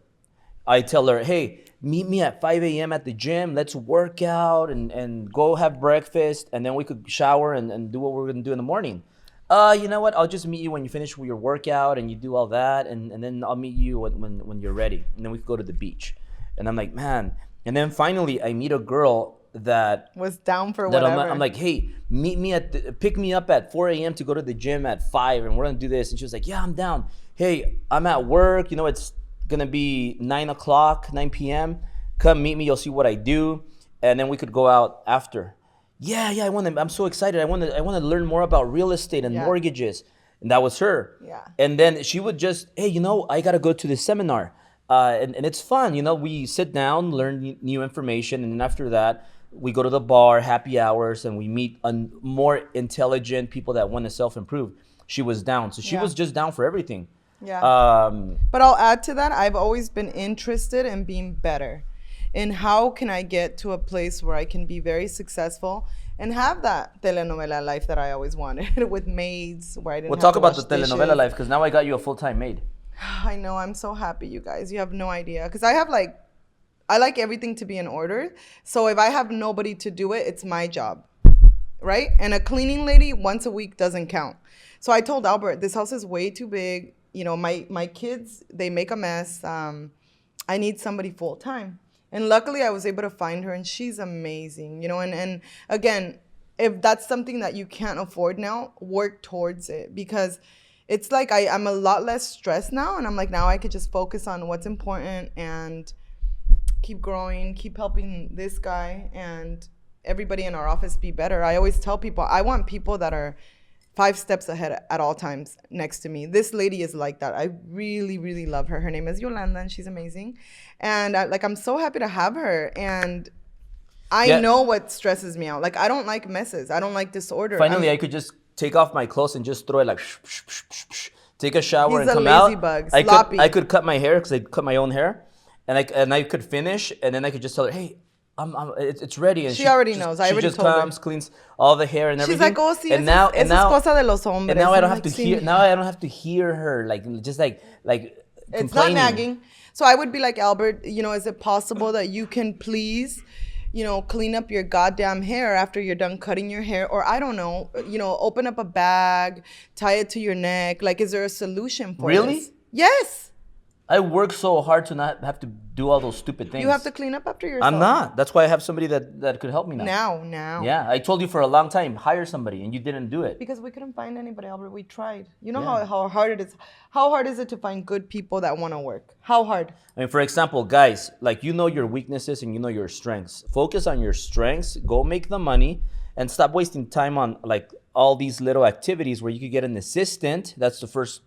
I tell her, hey, meet me at 5 a.m. at the gym. Let's work out and go have breakfast, and then we could shower and do what we're gonna do in the morning. You know what? I'll just meet you when you finish your workout and you do all that, and then I'll meet you when you're ready, and then we could go to the beach. And I'm like, man. And then finally, I meet a girl that
was down for whatever.
I'm like, hey, meet me pick me up at 4 a.m. to go to the gym at 5, and we're gonna do this. And she was like, yeah, I'm down. Hey, I'm at work. You know, it's gonna be 9 p.m. Come meet me. You'll see what I do, and then we could go out after. Yeah, I'm so excited. I want to learn more about real estate and mortgages. And that was her.
Yeah.
And then she would just, hey, you know, I got to go to this seminar. And it's fun. You know, we sit down, learn new information. And then after that, we go to the bar, happy hours, and we meet more intelligent people that want to self-improve. She was down. So she was just down for everything.
Yeah. But I'll add to that. I've always been interested in being better. And how can I get to a place where I can be very successful and have that telenovela life that I always wanted with maids, where I didn't.
We'll
have
talk
to
about
wash
the
dishes.
telenovela life, because now I got you a full-time maid.
I know. I'm so happy, you guys. You have no idea, because I like everything to be in order. So if I have nobody to do it, it's my job, right? And a cleaning lady once a week doesn't count. So I told Albert, this house is way too big. You know, my kids, they make a mess. I need somebody full time. And luckily I was able to find her, and she's amazing, you know, and again, if that's something that you can't afford now, work towards it, because it's like I'm a lot less stressed now, and I'm like, now I could just focus on what's important and keep growing, keep helping this guy and everybody in our office be better. I always tell people, I want people that are 5 steps ahead at all times next to me. This lady is like that. I really, really love her. Her name is Yolanda, and she's amazing. And I'm so happy to have her. And I know what stresses me out. Like, I don't like messes. I don't like disorder.
Finally, I could just take off my clothes and just throw it like, take a shower and come
out. He's a
out.
lazy bug,
I could cut my hair, because I cut my own hair, and I could finish, and then I could just tell her, hey, it's ready. And
she already knows. I already told her.
She just comes, cleans all the hair and everything.
She's like, oh, sí,
and now
es cosa de los hombres.
And now I don't have to hear. Now I don't have to hear her just like
it's not nagging. So I would be like, Albert, you know, is it possible that you can please, you know, clean up your goddamn hair after you're done cutting your hair? Or I don't know, you know, open up a bag, tie it to your neck. Like, is there a solution for this?
Really?
Yes.
I work so hard to not have to do all those stupid things.
You have to clean up after yourself.
I'm not. That's why I have somebody that could help me now.
Now.
Yeah, I told you for a long time, hire somebody, and you didn't do it.
Because we couldn't find anybody, Albert. We tried. You know
Yeah.
how hard it is. How hard is it to find good people that want to work? How hard?
I mean, for example, guys, like you know your weaknesses and you know your strengths. Focus on your strengths. Go make the money, and stop wasting time on like all these little activities where you could get an assistant. That's the first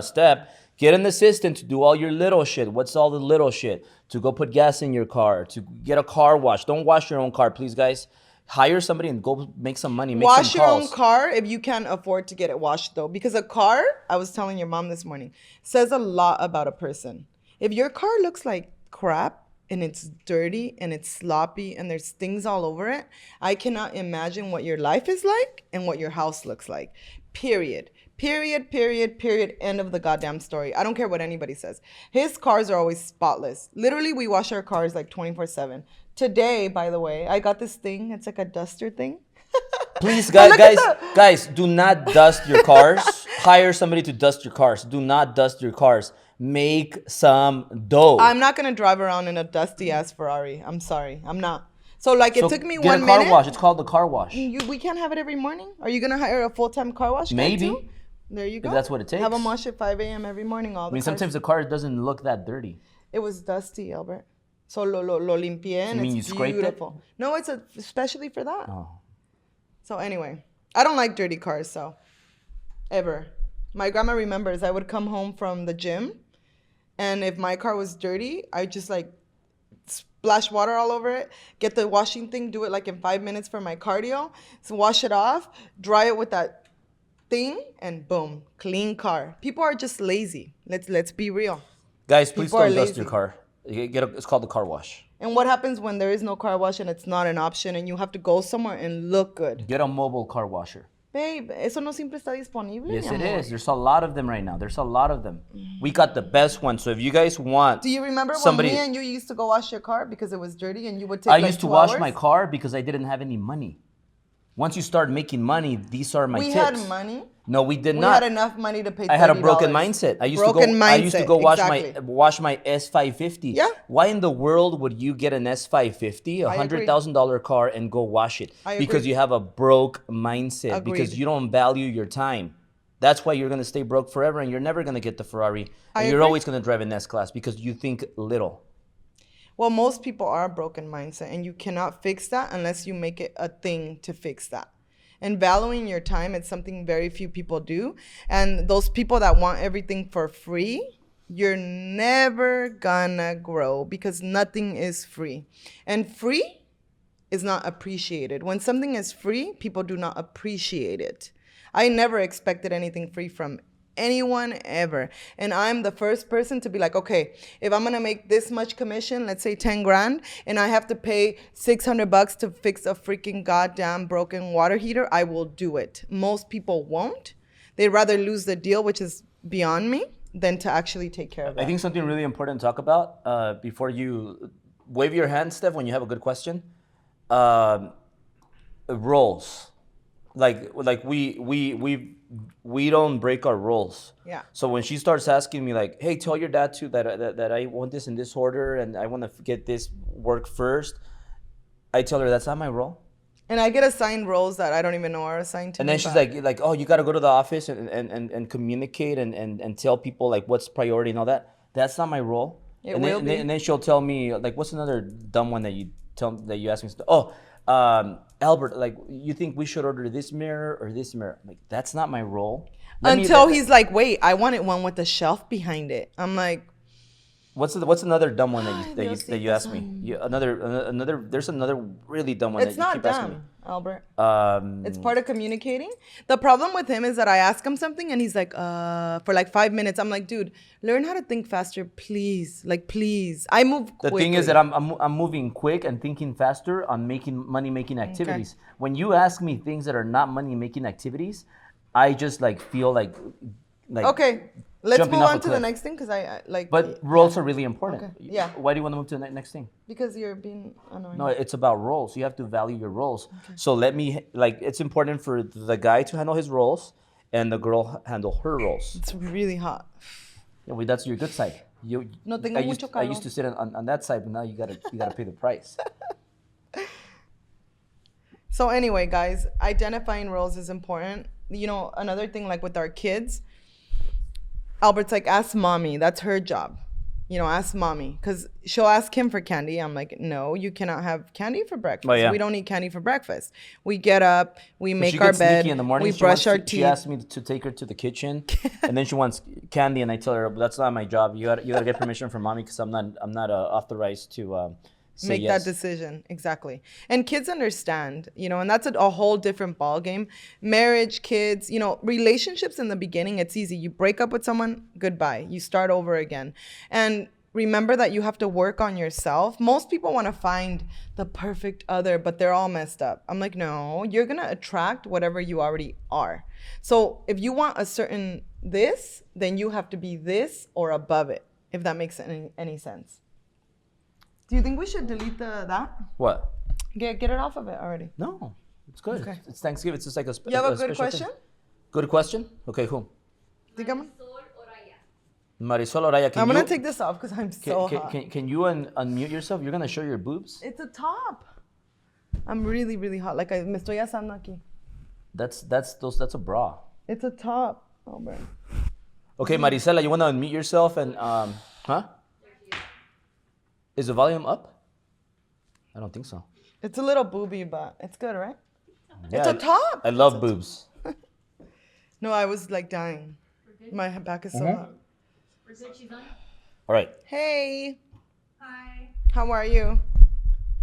step. Get an assistant to do all your little shit. What's all the little shit? To go put gas in your car, to get a car wash. Don't wash your own car, please, guys. Hire somebody and go make some money. Make
Wash
some
your
calls.
own car if you can't afford to get it washed, though. Because a car, I was telling your mom this morning, says a lot about a person. If your car looks like crap and it's dirty and it's sloppy and there's things all over it, I cannot imagine what your life is like and what your house looks like. Period. End of the goddamn story. I don't care what anybody says. His cars are always spotless. Literally, we wash our cars like 24/7. Today, by the way, I got this thing. It's like a duster thing.
Please, guys, do not dust your cars. Hire somebody to dust your cars. Do not dust your cars. Make some dough.
I'm not going to drive around in a dusty ass Ferrari. I'm sorry. I'm not. So like it took me 1 minute.
Get a car wash. It's called the car wash.
We can't have it every morning? Are you going to hire a full-time car wash guy
Maybe.
too? There you go.
If that's what it takes.
Have them wash at 5 a.m. every morning.
I mean, sometimes the car doesn't look that dirty.
It was dusty, Albert. So lo limpié and
You mean
it's
you scraped
beautiful. No, it's especially for that.
Oh.
So anyway, I don't like dirty cars, so ever. My grandma remembers I would come home from the gym, and if my car was dirty, I just like splash water all over it, get the washing thing, do it like in 5 minutes for my cardio, so wash it off, dry it with that thing, and boom, clean car. People are just lazy. Let's be real.
Guys, please
People are
don't dust your
lazy.
car. It's called the car wash.
And what happens when there is no car wash and it's not an option and you have to go somewhere and look good?
Get a mobile car washer.
Babe, eso no siempre está disponible,
Yes,
mi
it
amor.
is. There's a lot of them right now. There's a lot of them. We got the best one. So if you guys want
Do you remember
somebody,
when me and you used to go wash your car because it was dirty and you would take
I
like
used to
2
wash
hours?
my car because I didn't have any money. Once you start making money, these are my
We
tips.
had money.
No, we did
We
not.
had enough money to pay $30.
I had a broken mindset. I used to go wash my S550.
Yeah.
Why in the world would you get an S550,
I agree.
$100,000 car, and go wash it?
I
Because
agree.
you have a broke mindset.
Agreed.
Because you don't value your time. That's why you're gonna stay broke forever, and you're never gonna get the Ferrari. And you're
agree.
always gonna drive an S-Class because you think little.
Well, most people are a broken mindset, and you cannot fix that unless you make it a thing to fix that. And valuing your time, it's something very few people do. And those people that want everything for free, you're never gonna grow because nothing is free. And free is not appreciated. When something is free, people do not appreciate it. I never expected anything free from anyone ever. And I'm the first person to be like, okay, if I'm gonna make this much commission, let's say 10 grand, and I have to pay $600 to fix a freaking goddamn broken water heater, I will do it. Most people won't. They'd rather lose the deal, which is beyond me, than to actually take care of it.
I think something really important to talk about before you wave your hand, Steph, when you have a good question. Roles. Like we don't break our rules.
Yeah.
So when she starts asking me like, "Hey, tell your dad too that I want this in this order and I want to get this work first," I tell her that's not my role.
And I get assigned roles that I don't even know are assigned to
And
me.
then she's like, "Oh, you got to go to the office and communicate and tell people like what's priority and all that." That's not my role.
It
and
will
then,
be.
And then she'll tell me like, "What's another dumb one that you ask me?" Oh, Albert, like you think we should order this mirror or this mirror? I'm like, that's not my role.
Until he's like, wait, I wanted one with a shelf behind it. I'm like,
what's another dumb one that you asked me? There's another really dumb one
it's
that you
not
keep asking me.
dumb, Albert. It's part of communicating. The problem with him is that I ask him something and he's like, for like 5 minutes. I'm like, dude, learn how to think faster, please. Like, please. I move
The
quickly.
thing is that I'm moving quick and thinking faster on money-making activities. When you ask me things that are not money-making activities, I just like feel like
Okay, let's
jumping
move
off
on
a
to the
cliff.
next thing because I like.
But roles are really important.
Okay, yeah.
Why do you want to move to the next thing?
Because you're being annoying.
No, it's about roles. You have to value your roles. So it's important for the guy to handle his roles and the girl handle her roles.
It's really hot.
Yeah, that's your good side. You,
No tengo mucho
I
calor.
used to sit on that side, but now you gotta pay the price.
So anyway, guys, identifying roles is important. You know, another thing, like with our kids, Albert's like, ask mommy. That's her job. You know, ask mommy, because she'll ask him for candy. I'm like, no, you cannot have candy for breakfast.
Oh, yeah.
We don't eat candy for breakfast. We get up, we
But
make
she
our
gets
bed,
sneaky in the morning.
we brush our
She
teeth.
asked me to take her to the kitchen, and then she wants candy, and I tell her, that's not my job. You gotta get permission from mommy, because I'm not authorized to say
Make
yes.
that decision. Exactly. And kids understand, you know, and that's a whole different ball game. Marriage, kids, you know, relationships in the beginning, it's easy. You break up with someone, goodbye. You start over again. And remember that you have to work on yourself. Most people want to find the perfect other, but they're all messed up. I'm like, no, you're going to attract whatever you already are. So if you want a certain this, then you have to be this or above it, if that makes any sense. Do you think we should delete that?
What?
Get it off of it already.
No, it's good.
Okay.
It's Thanksgiving. It's just like
You have a good
special
question?
thing. Good question? Okay, who?
Dígame.
Marisol Oraya,
I'm going to take this off because I'm so hot.
can you unmute yourself? You're going to show your boobs?
It's a top. I'm really, really hot. Like, me estoy asando aquí.
That's a bra.
It's a top. Oh, bro.
Okay, Marisela, you want to unmute yourself and, huh? Is the volume up? I don't think so.
It's a little booby, but it's good, right?
Yeah,
It's a top.
I love boobs.
No, I was like dying. My back is so hot.
We're good, she's on?
All right.
Hey,
Hi.
how are you?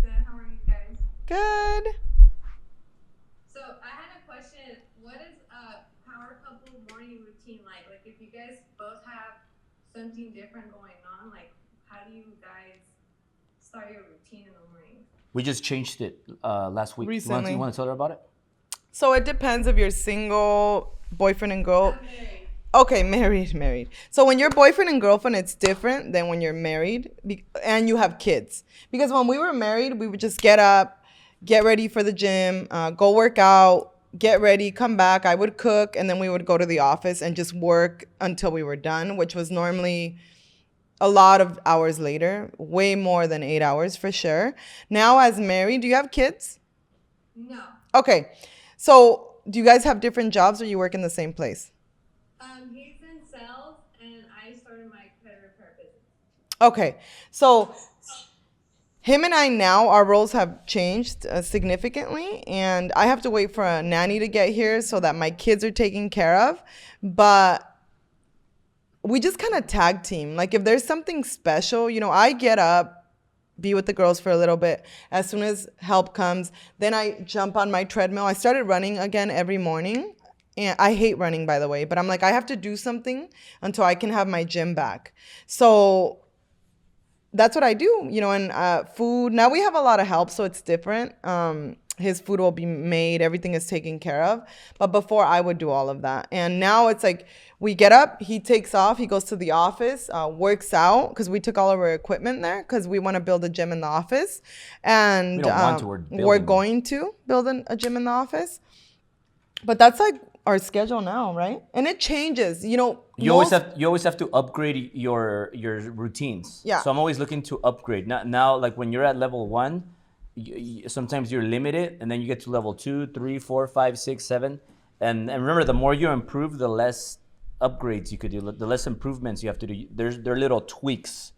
Good, how are you guys?
Good.
So I had a question. What is a power couple morning routine like? Like if you guys both have something different going on, like how do you guys start your routine in the morning?
We just changed it last week.
Recently.
You want to tell her about it?
So it depends if you're single, boyfriend and girl.
I'm married.
Okay, married. So when you're boyfriend and girlfriend, it's different than when you're married and you have kids. Because when we were married, we would just get up, get ready for the gym, go work out, get ready, come back. I would cook, and then we would go to the office and just work until we were done, which was normally a lot of hours later, way more than 8 hours for sure. Now as married, do you have kids?
No.
Okay, so do you guys have different jobs or you work in the same place?
He's in sales and I started my credit repair business.
Okay, so him and I now, our roles have changed significantly, and I have to wait for a nanny to get here so that my kids are taken care of. But we just kind of tag team. Like if there's something special, you know, I get up, be with the girls for a little bit. As soon as help comes, then I jump on my treadmill. I started running again every morning. And I hate running, by the way, but I'm like, I have to do something until I can have my gym back. So that's what I do, you know, and food. Now we have a lot of help, so it's different. His food will be made. Everything is taken care of. But before, I would do all of that. And now it's like we get up, he takes off, he goes to the office, works out, because we took all of our equipment there because we want to build a gym in the office. And
We don't want to,
we're going to build a gym in the office. But that's like our schedule now, right? And it changes. You know,
You always have to upgrade your routines.
Yeah.
So I'm always looking to upgrade. Now like when you're at level 1, sometimes you're limited, and then you get to level 2, 3, 4, 5, 6, 7, and remember, the more you improve, the less upgrades you could do, the less improvements you have to do. They're little tweaks.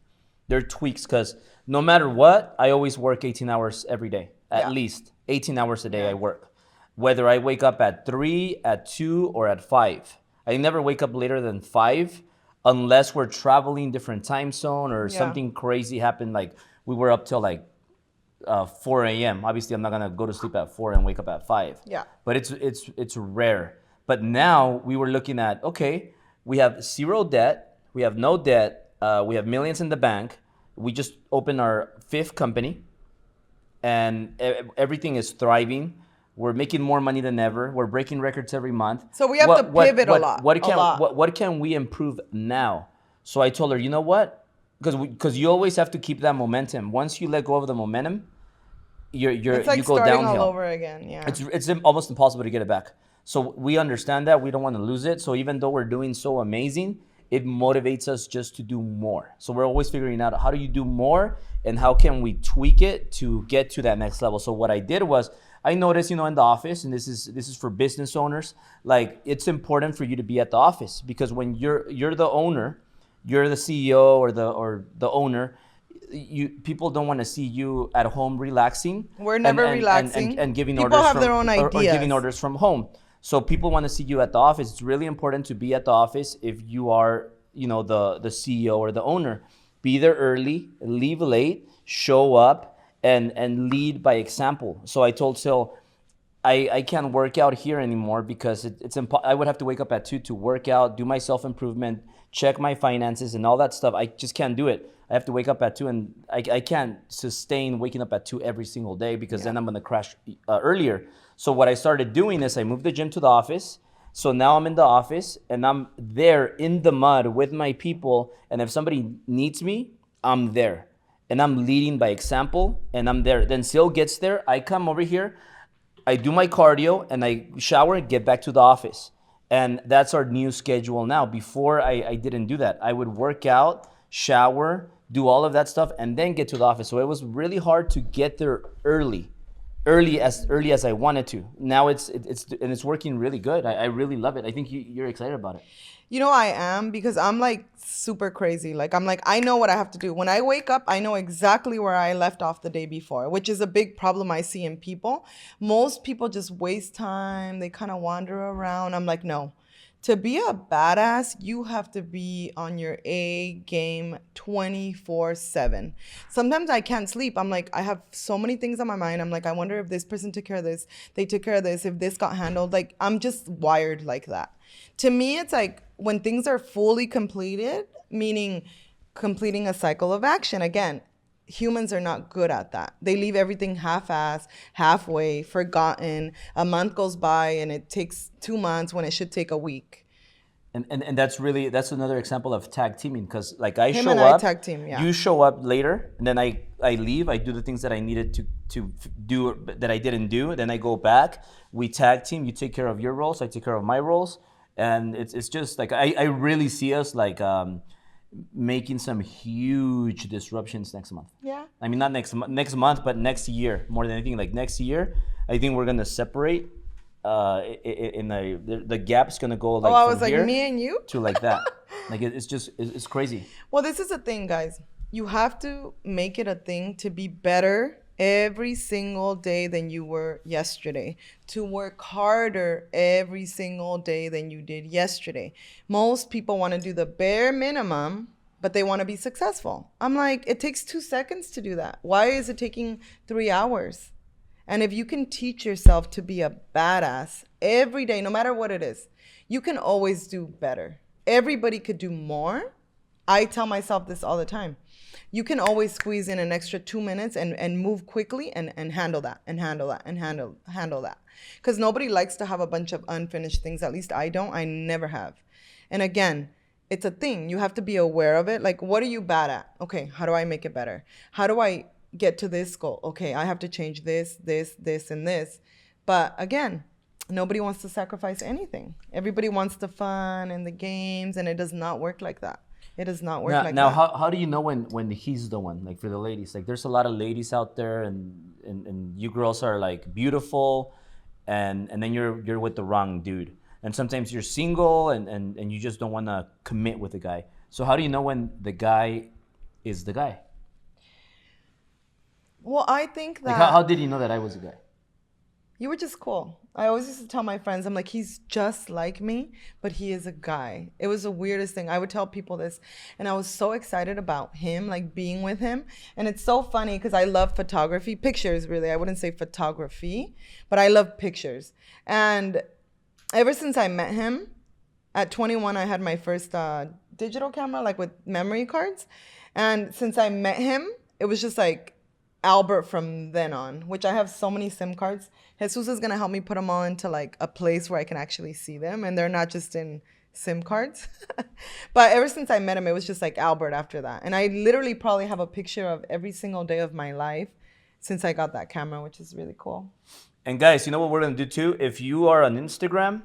They're tweaks because no matter what, I always work 18 hours every day, at least 18 hours a day. I work. Whether I wake up at 3, at 2, or at 5. I never wake up later than 5 unless we're traveling different time zone or something crazy happened. Like we were up till like 4 a.m. Obviously, I'm not going to go to sleep at 4 and wake up at 5.
Yeah.
But it's rare. But now we were looking at, okay, we have 0 debt. We have no debt. We have millions in the bank. We just opened our 5th company and everything is thriving. We're making more money than ever. We're breaking records every month.
So we have to pivot a lot.
What can we improve now? So I told her, you know what? Because you always have to keep that momentum. Once you let go of the momentum,
it's like
you go
starting
downhill.
all over again. Yeah.
It's almost impossible to get it back. So we understand that. We don't want to lose it. So even though we're doing so amazing, it motivates us just to do more. So we're always figuring out how do you do more and how can we tweak it to get to that next level. So what I did was I noticed, in the office, and this is for business owners, like it's important for you to be at the office because when you're the owner, you're the CEO or the owner, people don't want to see you at home relaxing.
We're never relaxing.
And giving
People
orders
have
from,
their own
or
ideas.
giving orders from home. So people want to see you at the office. It's really important to be at the office if you are, the CEO or the owner. Be there early, leave late, show up, and lead by example. So I told Sil, I can't work out here anymore because I would have to wake up at 2 to work out, do my self-improvement, check my finances and all that stuff. I just can't do it. I have to wake up at 2 and I can't sustain waking up at 2 every single day because then I'm going to crash earlier. So what I started doing is I moved the gym to the office. So now I'm in the office and I'm there in the mud with my people. And if somebody needs me, I'm there. And I'm leading by example and I'm there. Then Sil gets there. I come over here. I do my cardio and I shower and get back to the office. And that's our new schedule now. Before I didn't do that. I would work out, shower, do all of that stuff, and then get to the office. So it was really hard to get there early as I wanted to. Now it's working really good. I really love it. I think you're excited about it.
I am because I'm like super crazy. Like I know what I have to do. When I wake up, I know exactly where I left off the day before, which is a big problem I see in people. Most people just waste time. They kind of wander around. I'm like, no. To be a badass, you have to be on your A game 24/7. Sometimes I can't sleep. I'm like, I have so many things on my mind. I'm like, I wonder if this person took care of this. They took care of this. If this got handled. Like, I'm just wired like that. To me, it's like when things are fully completed, meaning completing a cycle of action. Again, humans are not good at that. They leave everything half-assed, halfway, forgotten. A month goes by and it takes 2 months when it should take a week.
And that's another example of tag teaming because like I
Him
show
and
up,
I tag team, yeah.
You show up later, and then I leave. I do the things that I needed to do that I didn't do. Then I go back. We tag team. You take care of your roles. I take care of my roles, and it's just like I really see us like making some huge disruptions next month.
Yeah.
I mean, not next month, but next year more than anything. Like next year, I think we're gonna separate. The gap's gonna go like
I
from
was like,
here
me and you
to like that. Like it's crazy.
Well, this is a thing, guys. You have to make it a thing to be better every single day than you were yesterday, to work harder every single day than you did yesterday. Most people want to do the bare minimum, but they want to be successful. I'm like, it takes 2 seconds to do that. Why is it taking 3 hours? And if you can teach yourself to be a badass every day, no matter what it is, you can always do better. Everybody could do more. I tell myself this all the time. You can always squeeze in an extra 2 minutes and move quickly and handle that and handle that and handle that. Because nobody likes to have a bunch of unfinished things. At least I don't. I never have. And again, it's a thing. You have to be aware of it. Like, what are you bad at? Okay, how do I make it better? How do I get to this goal? Okay, I have to change this, and this. But again, nobody wants to sacrifice anything. Everybody wants the fun and the games, and it does not work like that. It does not work like that.
Now, how do you know when he's the one? Like for the ladies, like there's a lot of ladies out there, and you girls are like beautiful, and then you're with the wrong dude. And sometimes you're single, and you just don't want to commit with a guy. So how do you know when the guy is the guy?
Well, I think that...
Like how did you know that I was a guy?
You were just cool. I always used to tell my friends, I'm like, he's just like me, but he is a guy. It was the weirdest thing. I would tell people this, and I was so excited about him, like being with him. And it's so funny because I love photography, pictures really. I wouldn't say photography, but I love pictures. And ever since I met him, at 21, I had my first digital camera, like with memory cards. And since I met him, it was just like Albert from then on, which I have so many SIM cards. Jesus is going to help me put them all into like a place where I can actually see them, and they're not just in SIM cards. But ever since I met him, it was just like Albert after that. And I literally probably have a picture of every single day of my life since I got that camera, which is really cool.
And guys, you know what we're going to do too? If you are on Instagram,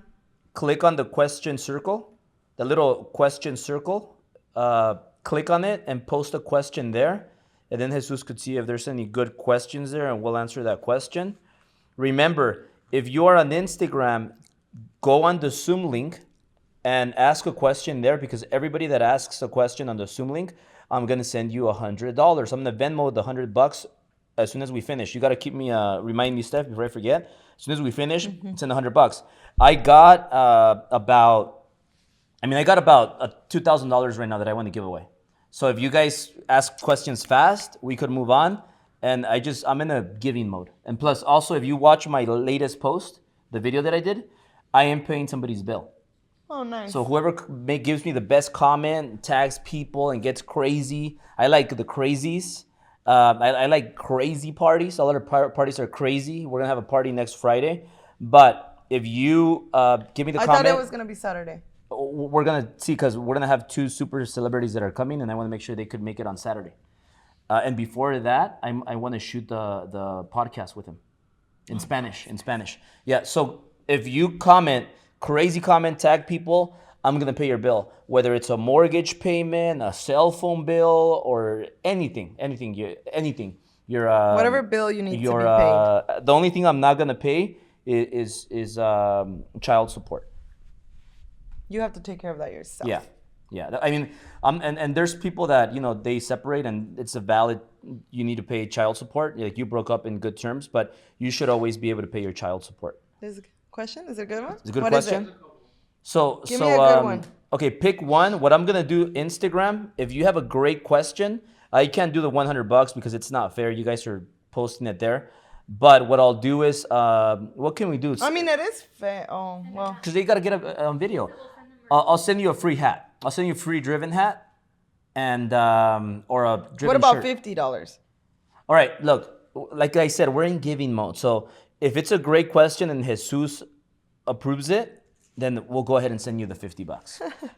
click on the question circle the little question circle. Click on it and post a question there. And then Jesus could see if there's any good questions there and we'll answer that question. Remember, if you are on Instagram, go on the Zoom link and ask a question there, because everybody that asks a question on the Zoom link, I'm going to send you $100. I'm going to Venmo the $100 as soon as we finish. You got to keep me, remind me, Steph, before I forget. As soon as we finish, send $100. I got about $2,000 right now that I want to give away. So if you guys ask questions fast, we could move on. And I'm in a giving mode. And plus, also, if you watch my latest post, the video that I did, I am paying somebody's bill.
Oh, nice.
So whoever gives me the best comment, tags people, and gets crazy. I like the crazies. I like crazy parties. A lot of parties are crazy. We're going to have a party next Friday. But if you give me the comment.
I thought it was going to be Saturday.
We're going to see, because we're going to have 2 super celebrities that are coming, and I want to make sure they could make it on Saturday. And before that, I want to shoot the podcast with him in Spanish. Yeah, so if you crazy comment, tag people, I'm going to pay your bill. Whether it's a mortgage payment, a cell phone bill, or anything. Your
whatever bill you need to be paid.
The only thing I'm not going to pay is child support.
You have to take care of that yourself.
Yeah. I mean, and there's people that, they separate and it's a valid, you need to pay child support. Like, you broke up in good terms, but you should always be able to pay your child support.
There's a question? Is it a good one?
It's a good
what
question.
Is it?
Give
me a good one.
Okay, pick one. What I'm going to do, Instagram, if you have a great question, I can't do the $100 because it's not fair. You guys are posting it there. But what I'll do is, what can we do?
I mean, it is fair. Oh, well.
Because they got to get it on video. I'll send you a free hat. I'll send you a free driven hat, and or a driven
What about
shirt.
$50?
All right, look, like I said, we're in giving mode. So if it's a great question and Jesus approves it, then we'll go ahead and send you the $50.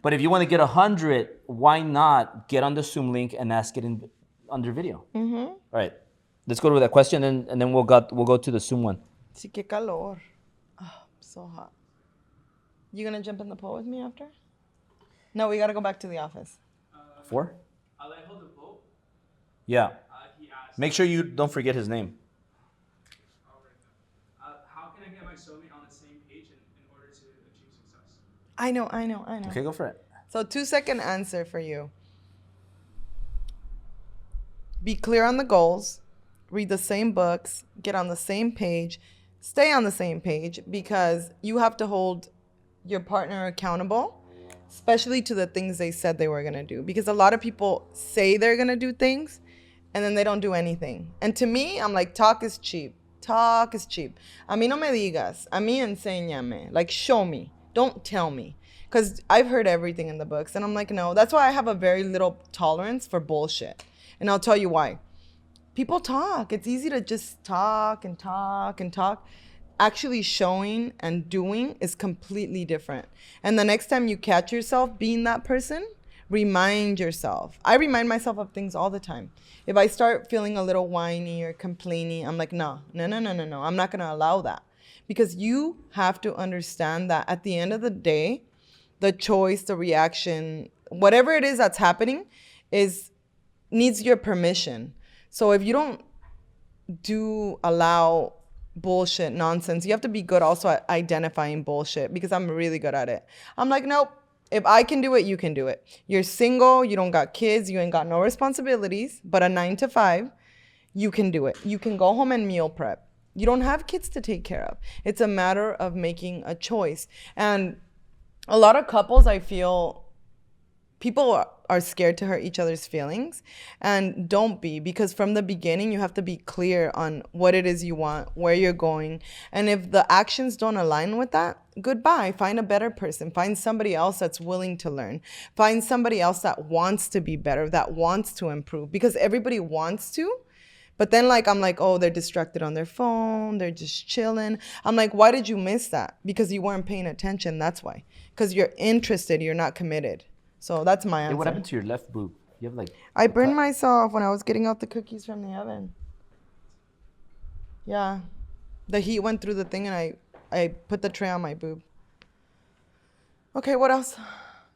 But if you want to get 100, why not get on the Zoom link and ask it under video? All right, let's go to that question, and then we'll go to the Zoom one.
Sí, qué calor. Oh, so hot. You gonna jump in the pool with me after? No, we gotta go back to the office.
4?
Alejo the Pope.
Yeah.
He asked,
Make sure you don't forget his name.
how can I get my soulmate on the same page in order to achieve success?
I know.
Okay, go for it.
So 2-second answer for you. Be clear on the goals. Read the same books. Get on the same page. Stay on the same page, because you have to hold your partner accountable, especially to the things they said they were going to do. Because a lot of people say they're going to do things and then they don't do anything. And to me, I'm like, talk is cheap. Talk is cheap. A mí no me digas. A mí enséñame. Like, show me. Don't tell me. Because I've heard everything in the books. And I'm like, no. That's why I have a very little tolerance for bullshit. And I'll tell you why. People talk. It's easy to just talk and talk and talk. Actually showing and doing is completely different. And the next time you catch yourself being that person, remind yourself. I remind myself of things all the time. If I start feeling a little whiny or complaining, I'm like, no. I'm not going to allow that. Because you have to understand that at the end of the day, the choice, the reaction, whatever it is that's happening needs your permission. So if you don't allow bullshit, nonsense, you have to be good also at identifying bullshit, because I'm really good at it. I'm like, nope, if I can do it, you can do it. You're single, you don't got kids, you ain't got no responsibilities, but a 9-to-5, you can do it. You can go home and meal prep. You don't have kids to take care of. It's a matter of making a choice. And a lot of couples, I feel, people are scared to hurt each other's feelings, and don't be, because from the beginning you have to be clear on what it is you want, where you're going. And if the actions don't align with that, goodbye. Find a better person. Find somebody else that's willing to learn. Find somebody else that wants to be better, that wants to improve, because everybody wants to. But then I'm like, oh, they're distracted on their phone. They're just chilling. I'm like, why did you miss that? Because you weren't paying attention. That's why. Because you're interested. You're not committed. So that's my answer.
Hey, what happened to your left boob? You have
I burned myself when I was getting out the cookies from the oven. Yeah. The heat went through the thing and I put the tray on my boob. Okay, what else?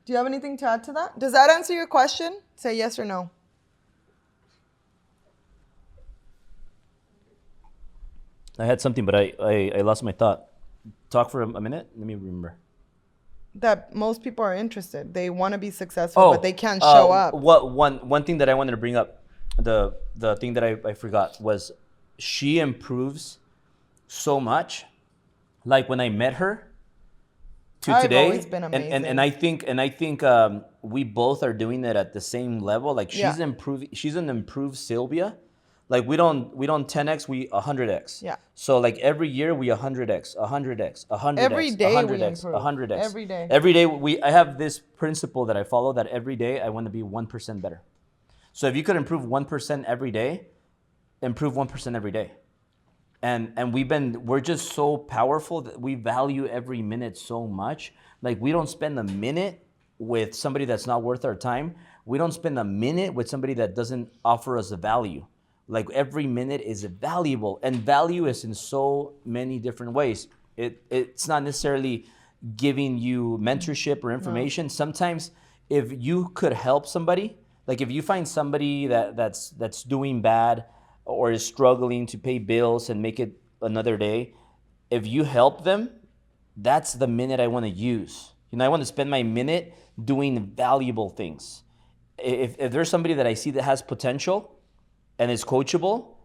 Do you have anything to add to that? Does that answer your question? Say yes or no.
I had something, but I lost my thought. Talk for a minute. Let me remember.
That most people are interested. They want to be successful, but they can't show up.
What one thing that I wanted to bring up, the thing that I forgot was she improves so much. Like when I met her to
I've
today,
always been amazing.
and I think we both are doing it at the same level. Like she's improving. She's an improved Sylvia. Like we don't 10x, we 100x.
Yeah.
So like every year we 100x, 100x, 100x,
Every day
100x,
we improve.
100x.
Every day.
Every day I have this principle that I follow that every day I want to be 1% better. So if you could improve 1% every day, improve 1% every day. And we're just so powerful that we value every minute so much. Like we don't spend a minute with somebody that's not worth our time. We don't spend a minute with somebody that doesn't offer us a value. Like every minute is valuable, and value is in so many different ways. It's not necessarily giving you mentorship or information. No. Sometimes if you could help somebody, like if you find somebody that's doing bad or is struggling to pay bills and make it another day, if you help them, that's the minute I want to use. I want to spend my minute doing valuable things. If there's somebody that I see that has potential and is coachable,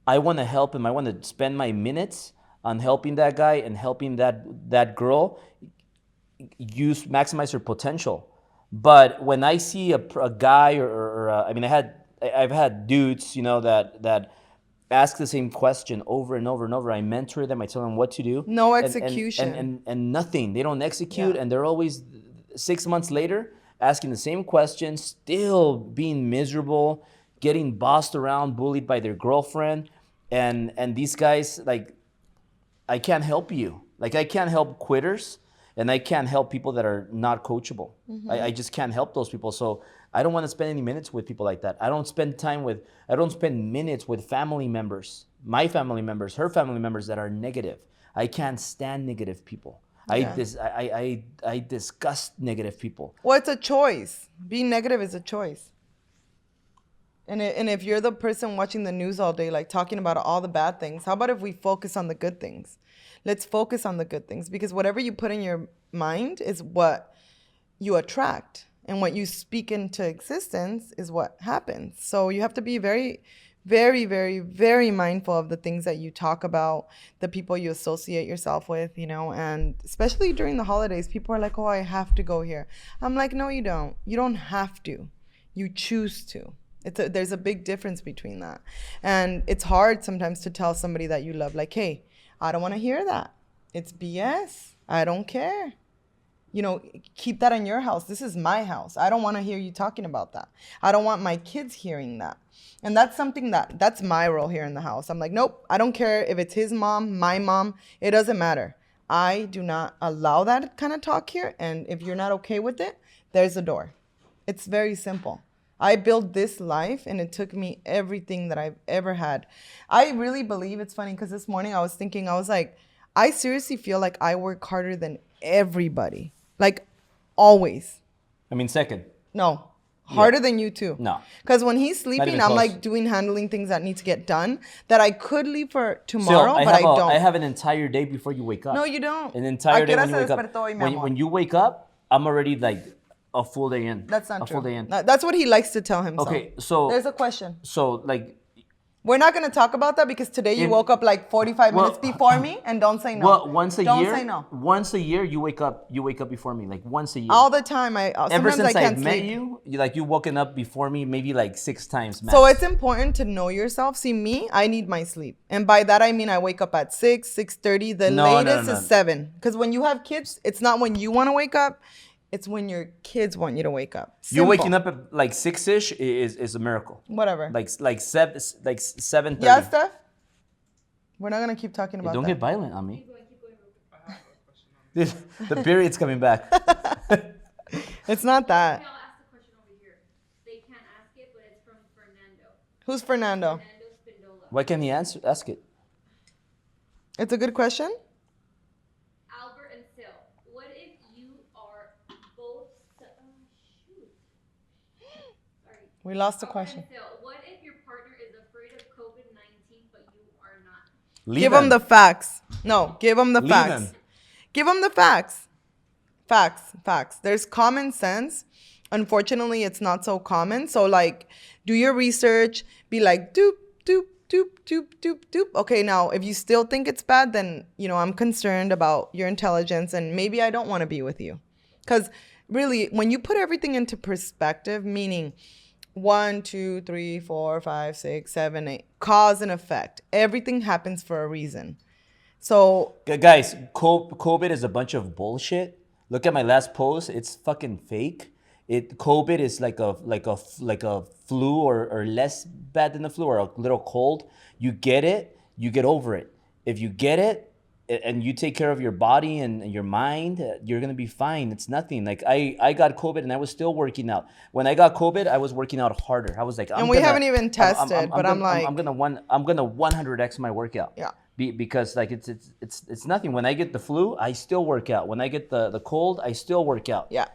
I want to help him. I want to spend my minutes on helping that guy and helping that girl maximize her potential. But when I see a guy I've had dudes, that ask the same question over and over and over. I mentor them. I tell them what to do.
No execution.
And nothing. They don't execute,
Yeah.
and they're always 6 months later asking the same question, still being miserable, getting bossed around, bullied by their girlfriend. And these guys, like, I can't help you. Like, I can't help quitters, and I can't help people that are not coachable. Mm-hmm. I just can't help those people. So I don't want to spend any minutes with people like that. I don't spend minutes with family members, my family members, her family members that are negative. I can't stand negative people. Yeah. I disgust negative people.
Well, it's a choice. Being negative is a choice. And if you're the person watching the news all day, like talking about all the bad things, how about if we focus on the good things? Let's focus on the good things, because whatever you put in your mind is what you attract, and what you speak into existence is what happens. So you have to be very, very, very, very mindful of the things that you talk about, the people you associate yourself with, and especially during the holidays, people are like, oh, I have to go here. I'm like, no, you don't. You don't have to. You choose to. There's a big difference between that. And it's hard sometimes to tell somebody that you love, like, hey, I don't want to hear that. It's BS. I don't care. Keep that in your house. This is my house. I don't want to hear you talking about that. I don't want my kids hearing that. And that's something that's my role here in the house. I'm like, nope, I don't care if it's his mom, my mom. It doesn't matter. I do not allow that kind of talk here. And if you're not okay with it, there's a door. It's very simple. I built this life, and it took me everything that I've ever had. I really believe, it's funny because this morning I was thinking, I was like, I seriously feel like I work harder than everybody. Like, always.
I mean, second.
No. Harder than you too.
No.
Because when he's sleeping, I'm like handling things that need to get done that I could leave for tomorrow, but I don't.
I have an entire day before you wake up.
No, you don't.
An entire day when you wake up. When you wake up, I'm already like a full day in.
That's not true.
A full day in.
That's what he likes to tell himself.
Okay, so
there's a question.
So like,
we're not going to talk about that because today you woke up like 45 minutes before me, and don't say no.
Well, once a year.
Don't say no.
Once a year, you wake up before me, like once a year.
All the time.
Ever since
I
I've met you, you woken up before me maybe like 6 times max.
So it's important to know yourself. See, me, I need my sleep. And by that, I mean I wake up at 6, 6:30. The latest is 7. Because when you have kids, it's not when you want to wake up. It's when your kids want you to wake up. Simple.
You waking up at like 6-ish is a miracle.
Whatever.
Like 7:30.
Yeah, Steph? We're not going to keep talking about
Don't
that.
get violent on me. The period's coming back.
It's not that.
Okay, I'll ask the question over here. They can't ask it, but it's from Fernando.
Who's Fernando?
Fernando Spindola.
Why can't he ask it?
It's a good question.
Albert and Sil, what if you are both...
We lost the
Okay,
question.
so what if your partner is afraid of COVID-19, but you are not?
Leave
Give them the facts. No, give them the
Leave
facts.
them.
Give them the facts. Facts. There's common sense. Unfortunately, it's not so common. So, like, do your research. Be like, doop, doop, doop, doop, doop, doop. Okay, now, if you still think it's bad, then, I'm concerned about your intelligence and maybe I don't want to be with you. Because really, when you put everything into perspective, meaning 1, 2, 3, 4, 5, 6, 7, 8, cause and effect, everything happens for a reason. So,
Guys, COVID is a bunch of bullshit. Look at my last post. It's fucking fake. COVID is like a flu or less bad than the flu or a little cold. You get it, you get over it. If you get it and you take care of your body and your mind, you're gonna be fine. It's nothing. Like I got COVID and I was still working out. When I got COVID, I was working out harder. I was like,
and we haven't even tested, but I'm like,
I'm gonna 100x my workout.
Yeah.
Because like it's nothing. When I get the flu, I still work out. When I get the cold, I still work out.
yeah.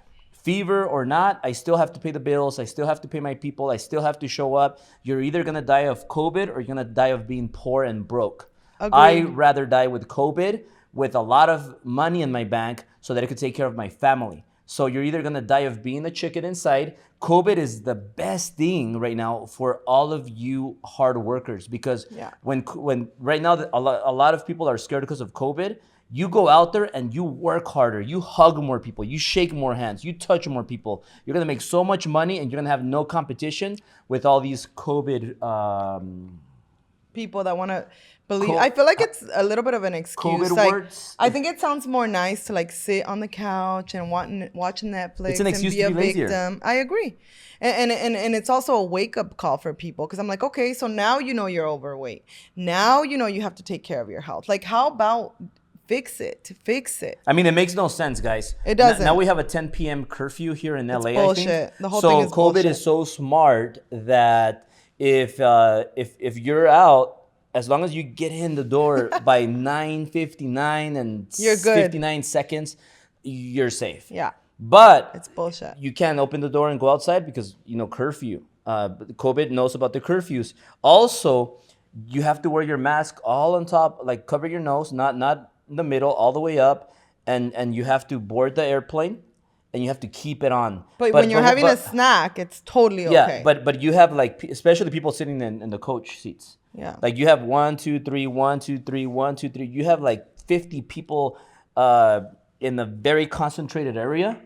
Fever or not, I still have to pay the bills. I still have to pay my people. I still have to show up. You're either gonna die of COVID or you're gonna die of being poor and broke.
Agreed.
I'd rather die with COVID with a lot of money in my bank so that I could take care of my family. So you're either gonna die of being a chicken inside. COVID is the best thing right now for all of you hard workers because
Yeah.
when right now a lot of people are scared because of COVID. You go out there and you work harder. You hug more people. You shake more hands. You touch more people. You're gonna make so much money, and you're gonna have no competition with all these COVID.
People that want to believe. I feel like it's a little bit of an excuse.
COVID
like,
words.
I think it sounds more nice to like sit on the couch and watching Netflix
It's an excuse
and be
to
a
be lazier.
victim. I agree. And it's also a wake up call for people because I'm like, okay, so now you know you're overweight. Now you know you have to take care of your health. Like, how about fix it?
I mean, it makes no sense, guys.
It doesn't.
Now we have a 10 p.m. curfew here in LA.
bullshit.
I think.
The whole
so
thing is
COVID
bullshit.
is so smart that if you're out, as long as you get in the door by 9:59 and
You're good.
59 seconds, you're safe.
Yeah,
But
it's bullshit.
you can't open the door and go outside because curfew. COVID knows about the curfews. Also, you have to wear your mask all on top, like cover your nose, not in the middle, all the way up, and you have to board the airplane, and you have to keep it on.
But when you're having a snack, it's totally okay.
Yeah, but you have like especially people sitting in the coach seats.
Yeah.
Like you have 1, 2, 3, 1, 2, 3, 1, 2, 3. You have like 50 people in a very concentrated area,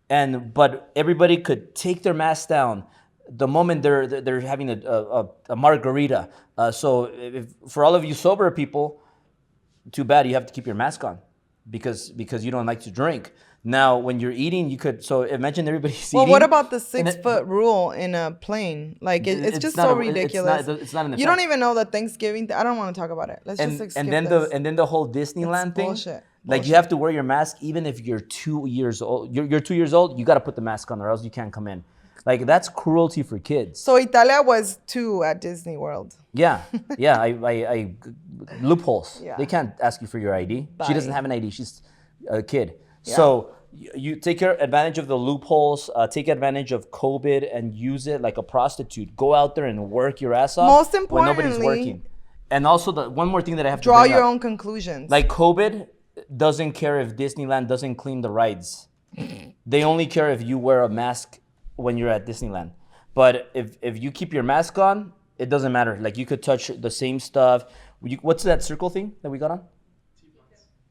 but everybody could take their mask down the moment they're having a margarita. So for all of you sober people, too bad you have to keep your mask on because you don't like to drink. Now, when you're eating, you could. So imagine everybody's
Well,
eating.
what about the
and
6-foot rule in a plane? Like, it's just
not
so
a-
ridiculous.
It's not an
You don't
effect.
even know the Thanksgiving. I don't want to talk about it. Let's just skip
and then
this.
the whole Disneyland thing.
bullshit.
Like you have to wear your mask even if you're 2 years old. You're 2 years old. You got to put the mask on, or else you can't come in. Like that's cruelty for kids.
So Italia was 2 at Disney World.
Yeah. I loopholes.
Yeah.
They can't ask you for your ID.
Bye.
She doesn't have an ID. She's a kid.
Yeah.
So you take advantage of the loopholes. Take advantage of COVID and use it like a prostitute. Go out there and work your ass off.
Most
when nobody's
importantly,
working. And also the one more thing that I have to
Draw
bring
your
up.
own conclusions.
Like COVID doesn't care if Disneyland doesn't clean the rides. They only care if you wear a mask when you're at Disneyland. But if you keep your mask on, it doesn't matter. Like you could touch the same stuff. What's that circle thing that we got on?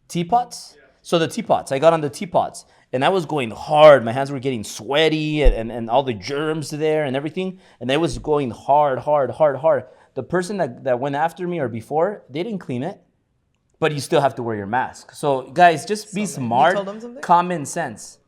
Teapots? Yeah. So the teapots. I got on the teapots. And I was going hard. My hands were getting sweaty and all the germs there and everything. And I was going hard. The person that went after me or before, they didn't clean it. But you still have to wear your mask. So guys, just be smart.
You told them something?
Common sense.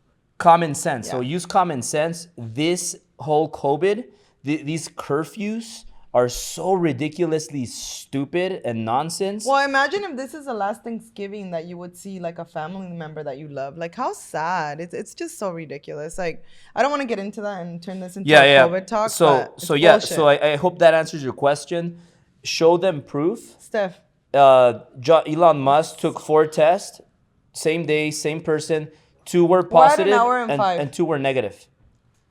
So
Yeah.
use common sense. This whole COVID, these curfews are so ridiculously stupid and nonsense.
Well, imagine if this is the last Thanksgiving that you would see like a family member that you love. Like, how sad. It's just so ridiculous. Like, I don't want to get into that and turn this into a COVID talk. but it's bullshit.
So I hope that answers your question. Show them proof.
Steph,
Elon Musk took 4 tests, same day, same person. 2 were
We're at an
positive
hour and 5.
and 2 were negative.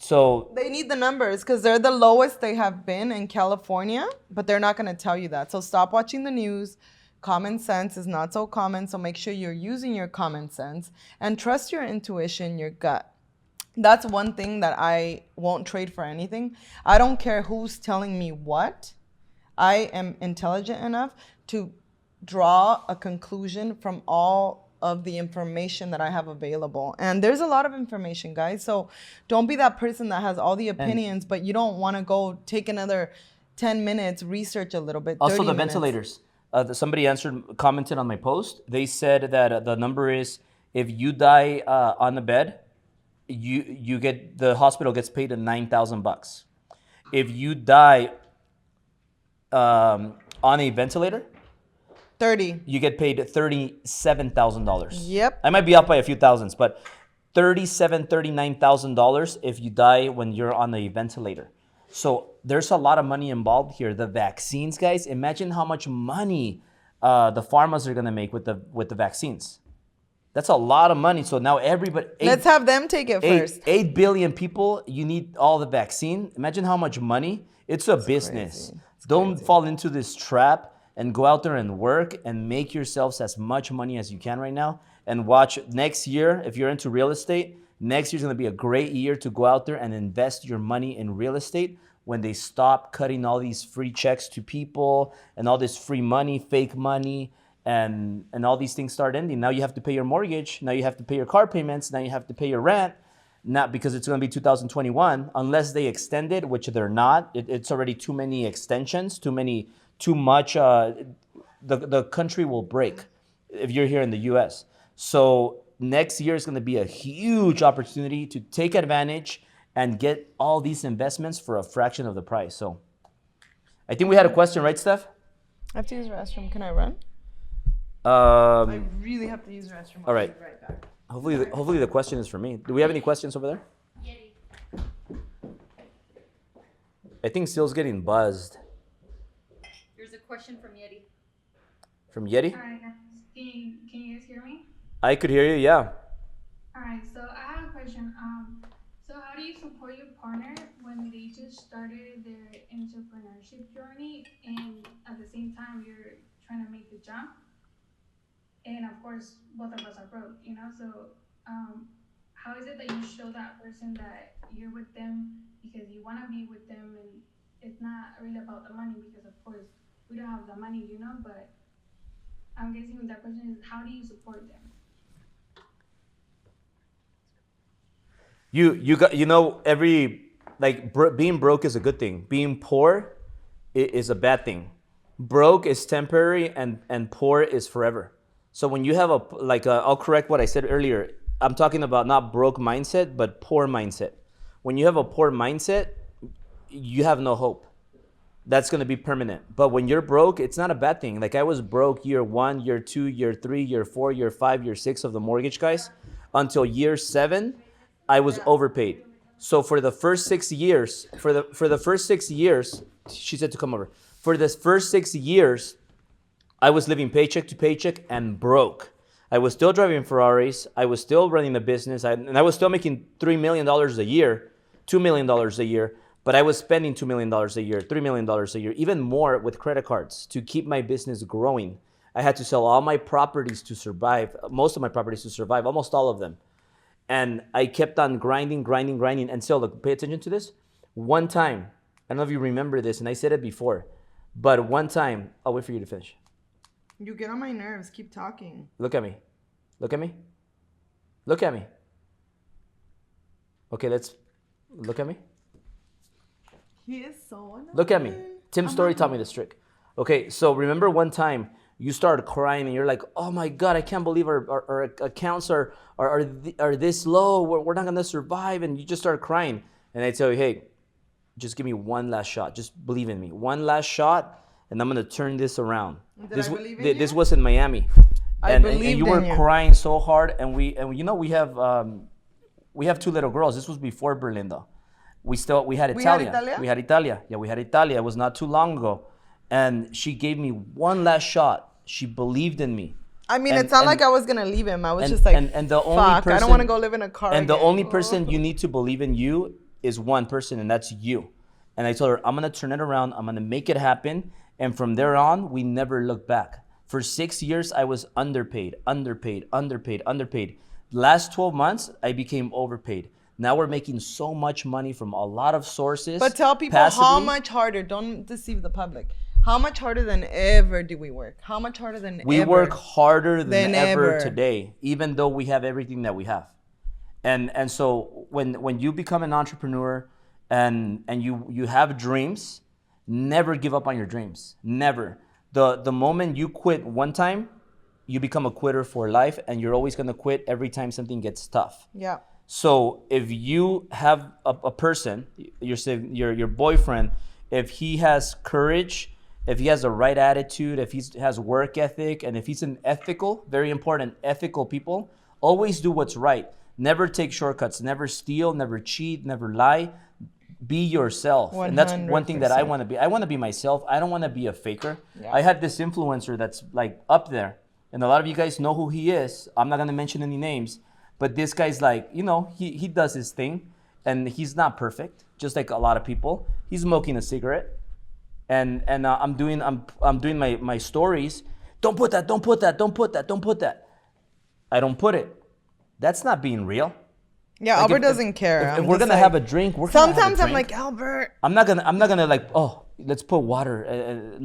So
They need the numbers because they're the lowest they have been in California, but they're not going to tell you that. So stop watching the news. Common sense is not so common. So make sure you're using your common sense and trust your intuition, your gut. That's one thing that I won't trade for anything. I don't care who's telling me what. I am intelligent enough to draw a conclusion from all of the information that I have available. And there's a lot of information, guys. So don't be that person that has all the opinions, but you don't want to go take another 10 minutes, research a little bit.
also
30
the
minutes.
ventilators. Somebody commented on my post. They said that the number is if you die on the bed, you get the hospital gets paid $9,000. If you die on a ventilator,
30.
you get paid $37,000.
Yep.
I might be up by a few thousands, but $39,000 if you die when you're on a ventilator. So there's a lot of money involved here. The vaccines, guys, imagine how much money the pharmas are gonna make with the vaccines. That's a lot of money. So now everybody,
Let's have them take it first.
8 billion people, you need all the vaccine. Imagine how much money. It's a business.
crazy.
Don't fall into this trap and go out there and work and make yourselves as much money as you can right now. And watch next year, if you're into real estate, next year's gonna be a great year to go out there and invest your money in real estate when they stop cutting all these free checks to people and all this free money, fake money, and all these things start ending. Now you have to pay your mortgage. Now you have to pay your car payments. Now you have to pay your rent. Not because it's going to be 2021, unless they extend it, which they're not. It's already too many extensions, too much. The country will break if you're here in the U.S. So next year is going to be a huge opportunity to take advantage and get all these investments for a fraction of the price. So I think we had a question, right, Steph?
I have to use the restroom. Can I run? I
Um,
really have to use the restroom.
all right.
I'll be right back.
hopefully the question is for me. Do we have any questions over there?
Yeti.
I think Steel's getting buzzed.
There's a question from Yeti.
From Yeti?
Alright, guys. Can you guys hear me?
I could hear you, yeah.
Alright, so I have a question. So how do you support your partner when they just started their entrepreneurship journey and at the same time you're trying to make the jump? And of course, both of us are broke, you know? So how is it that you show that person that you're with them because you want to be with them and it's not really about the money because of course we don't have the money, you know? But I'm guessing that question is how do you support them?
Being broke is a good thing. Being poor is a bad thing. Broke is temporary and poor is forever. So when you have I'll correct what I said earlier. I'm talking about not broke mindset, but poor mindset. When you have a poor mindset, you have no hope. That's going to be permanent. But when you're broke, it's not a bad thing. Like I was broke year 1, year 2, year 3, year 4, year 5, year 6 of the mortgage, guys. Until year 7, I was overpaid. So for the first 6 years, for the first 6 years, she said to come over. For the first 6 years, I was living paycheck to paycheck and broke. I was still driving Ferraris. I was still running the business. And I was still making $3 million a year, $2 million a year. But I was spending $2 million a year, $3 million a year, even more with credit cards to keep my business growing. I had to sell all my properties to survive, most of my properties to survive, almost all of them. And I kept on grinding. And so, look, pay attention to this. One time, I don't know if you remember this, and I said it before, but one time, I'll wait for you to finish.
You get on my nerves. Keep talking.
Look at me. Look at me. Look at me. Okay, let's look at me.
He is so annoying.
Look at me. Tim Story taught me this trick. Okay, so remember one time you started crying and you're like, oh my God, I can't believe our accounts are this low. We're not gonna survive. And you just started crying. And I tell you, hey, just give me one last shot. Just believe in me. One last shot, and I'm gonna turn this around.
Did I believe in you?
This was in Miami.
I
And
believed
you were
in you.
crying so hard, and we have 2 little girls. This was before Berlin, though. We had
We had
Italia.
Italia?
We had Italia. Yeah, we had Italia. It was not too long ago, and she gave me one last shot. She believed in me.
I mean,
And-
it's not
and-
like I was gonna leave him. I was
and-
just like,
and the only
fuck, I
person-
don't want to go live in a car.
And the
again.
only person you need to believe in you is one person, and that's you. And I told her, I'm going to turn it around. I'm going to make it happen. And from there on, we never looked back. For 6 years, I was underpaid. Last 12 months, I became overpaid. Now we're making so much money from a lot of sources.
But tell people
passively.
how much harder. Don't deceive the public. How much harder than ever do we work? How much harder than ever?
We work harder than ever
ever
today, even though we have everything that we have. And so when you become an entrepreneur and you have dreams, never give up on your dreams. Never. The moment you quit one time, you become a quitter for life, and you're always gonna quit every time something gets tough.
Yeah.
So if you have a person, your boyfriend, if he has courage, if he has the right attitude, if he has work ethic, and if he's an ethical, very important, ethical people, always do what's right. Never take shortcuts, never steal, never cheat, never lie. Be yourself. 100%. And that's one thing that I want to be. I want to be myself. I don't want to be a faker. Yeah. I had this influencer that's like up there, and a lot of you guys know who he is. I'm not going to mention any names, but this guy's like, you know, he does his thing, and he's not perfect, just like a lot of people. He's smoking a cigarette, and I'm doing my stories. Don't put that. I don't put it. That's not being real.
Yeah, like Albert doesn't care.
If we're gonna have a drink,
sometimes I'm like, Albert.
I'm not gonna like, oh, let's put water.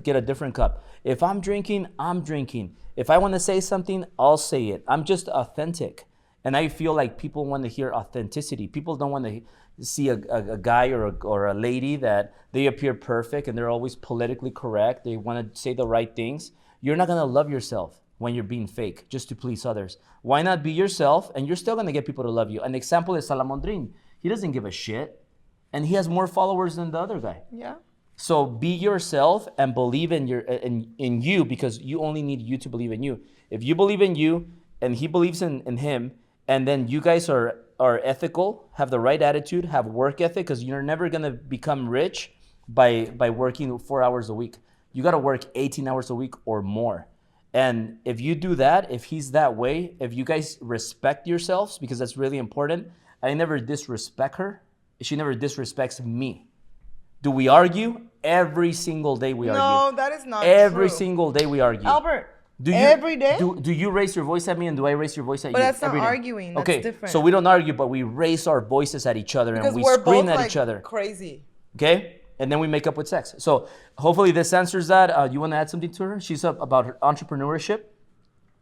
Get a different cup. If I'm drinking, I'm drinking. If I want to say something, I'll say it. I'm just authentic, and I feel like people want to hear authenticity. People don't want to see a guy or a lady that they appear perfect and they're always politically correct. They want to say the right things. You're not gonna love yourself when you're being fake just to please others. Why not be yourself, and you're still gonna get people to love you? An example is Salamondrin. He doesn't give a shit, and he has more followers than the other guy.
Yeah.
So be yourself and believe in you, because you only need you to believe in you. If you believe in you and he believes in him, and then you guys are ethical, have the right attitude, have work ethic, because you're never gonna become rich by working 4 hours a week. You gotta work 18 hours a week or more. And if you do that, if he's that way, if you guys respect yourselves, because that's really important. I never disrespect her. She never disrespects me. Do we argue? Every single day we argue.
No, that is not
Every
true.
single day we argue.
Albert, every day?
Do you raise your voice at me, and do I raise your voice at you?
But that's not
every day?
arguing. That's
okay,
different.
so we don't argue, but we raise our voices at each other,
because
and we
we're
scream
both
at
like
each other.
Crazy.
Okay? And then we make up with sex. So hopefully this answers that. You want to add something to her? She's up about her entrepreneurship.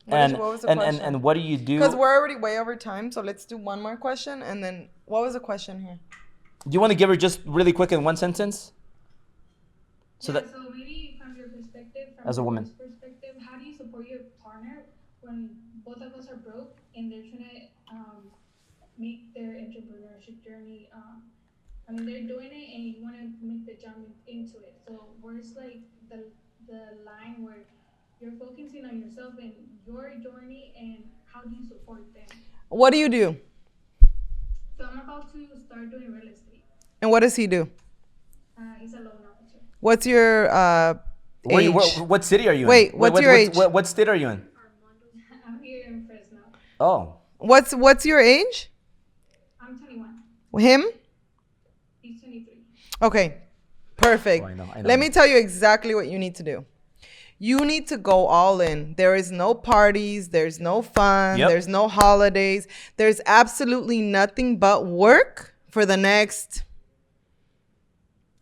What was the question?
And what do you do?
Because we're already way over time, so let's do one more question, and then what was the question here?
Do you want to give her just really quick in one sentence?
So maybe from your perspective,
as a woman,
perspective, how do you support your partner when both of us are broke and they're trying to make their entrepreneurship journey? I mean, they're doing it, and you want to make the jump into it. So where's like the line where you're focusing on yourself and your journey, and how do you support them?
What do you do?
So I'm about to start doing real estate.
And what does he do?
He's a loan officer.
What's your age?
What city are you in?
Wait, what's your age?
What state are you in?
I'm here in Fresno.
Oh.
What's your age?
I'm 21.
Him?
He's 23.
Okay, perfect.
Oh, I know.
Let me tell you exactly what you need to do. You need to go all in. There is no parties. There's no fun.
Yep.
There's no holidays. There's absolutely nothing but work for the next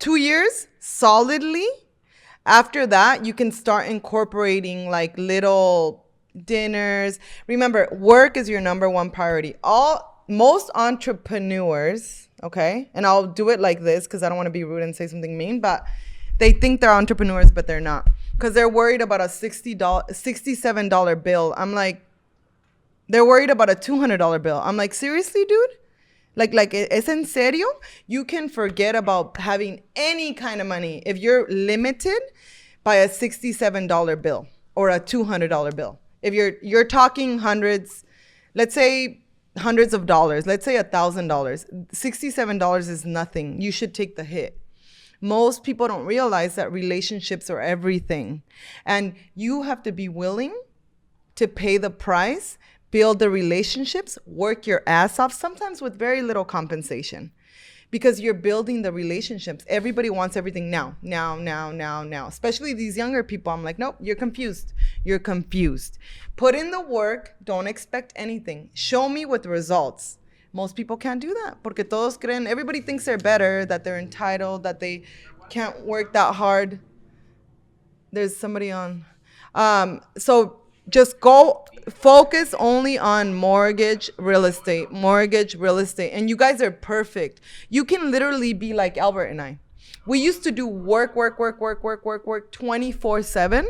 2 years solidly. After that, you can start incorporating like little dinners. Remember, work is your number one priority. Most entrepreneurs, okay, and I'll do it like this because I don't want to be rude and say something mean, but they think they're entrepreneurs, but they're not, because they're worried about a $67 bill. I'm like, they're worried about a $200 bill. I'm like, seriously, dude? Like, es en serio? You can forget about having any kind of money if you're limited by a $67 bill or a $200 bill. If you're talking hundreds, let's say hundreds of dollars, let's say $1,000, $67 is nothing. You should take the hit. Most people don't realize that relationships are everything. And you have to be willing to pay the price, build the relationships, work your ass off, sometimes with very little compensation. because you're building the relationships. Everybody wants everything now. Especially these younger people. I'm like, nope, you're confused. You're confused. Put in the work. Don't expect anything. Show me with results. Most people can't do that. Porque todos creen, everybody thinks they're better, that they're entitled, that they can't work that hard. There's somebody on. So just go focus only on mortgage, real estate. And you guys are perfect. You can literally be like Albert and I. We used to do work 24/7.